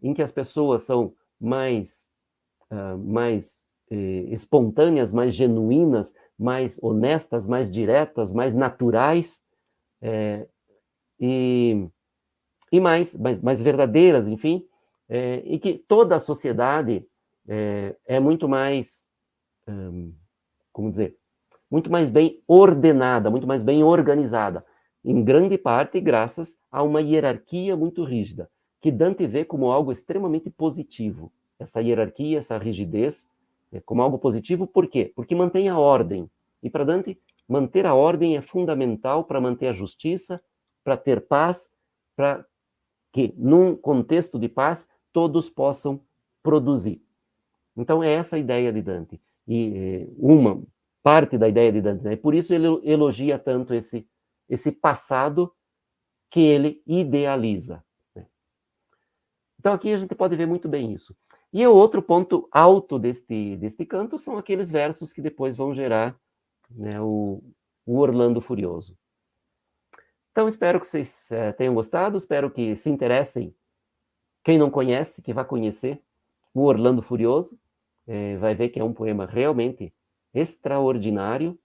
em que as pessoas são mais espontâneas, mais genuínas, mais honestas, mais diretas, mais naturais, e mais verdadeiras, enfim, e que toda a sociedade é muito mais, como dizer, muito mais bem ordenada, muito mais bem organizada, em grande parte graças a uma hierarquia muito rígida, que Dante vê como algo extremamente positivo. Essa hierarquia, essa rigidez, como algo positivo, por quê? Porque mantém a ordem. E para Dante, manter a ordem é fundamental para manter a justiça, para ter paz, para que, num contexto de paz, todos possam produzir. Então, é essa a ideia de Dante. E uma parte da ideia de Dante, né? Por isso ele elogia tanto esse passado que ele idealiza. Né? Então, aqui a gente pode ver muito bem isso. E o outro ponto alto deste canto são aqueles versos que depois vão gerar, né, o Orlando Furioso. Então, espero que vocês tenham gostado, espero que se interessem. Quem não conhece, que vá conhecer o Orlando Furioso, vai ver que é um poema realmente extraordinário.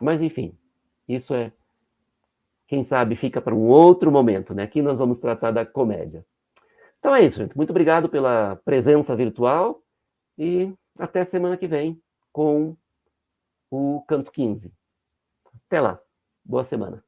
Mas, enfim, isso quem sabe, fica para um outro momento, né? Aqui nós vamos tratar da comédia. Então é isso, gente. Muito obrigado pela presença virtual e até semana que vem com o Canto 15. Até lá. Boa semana.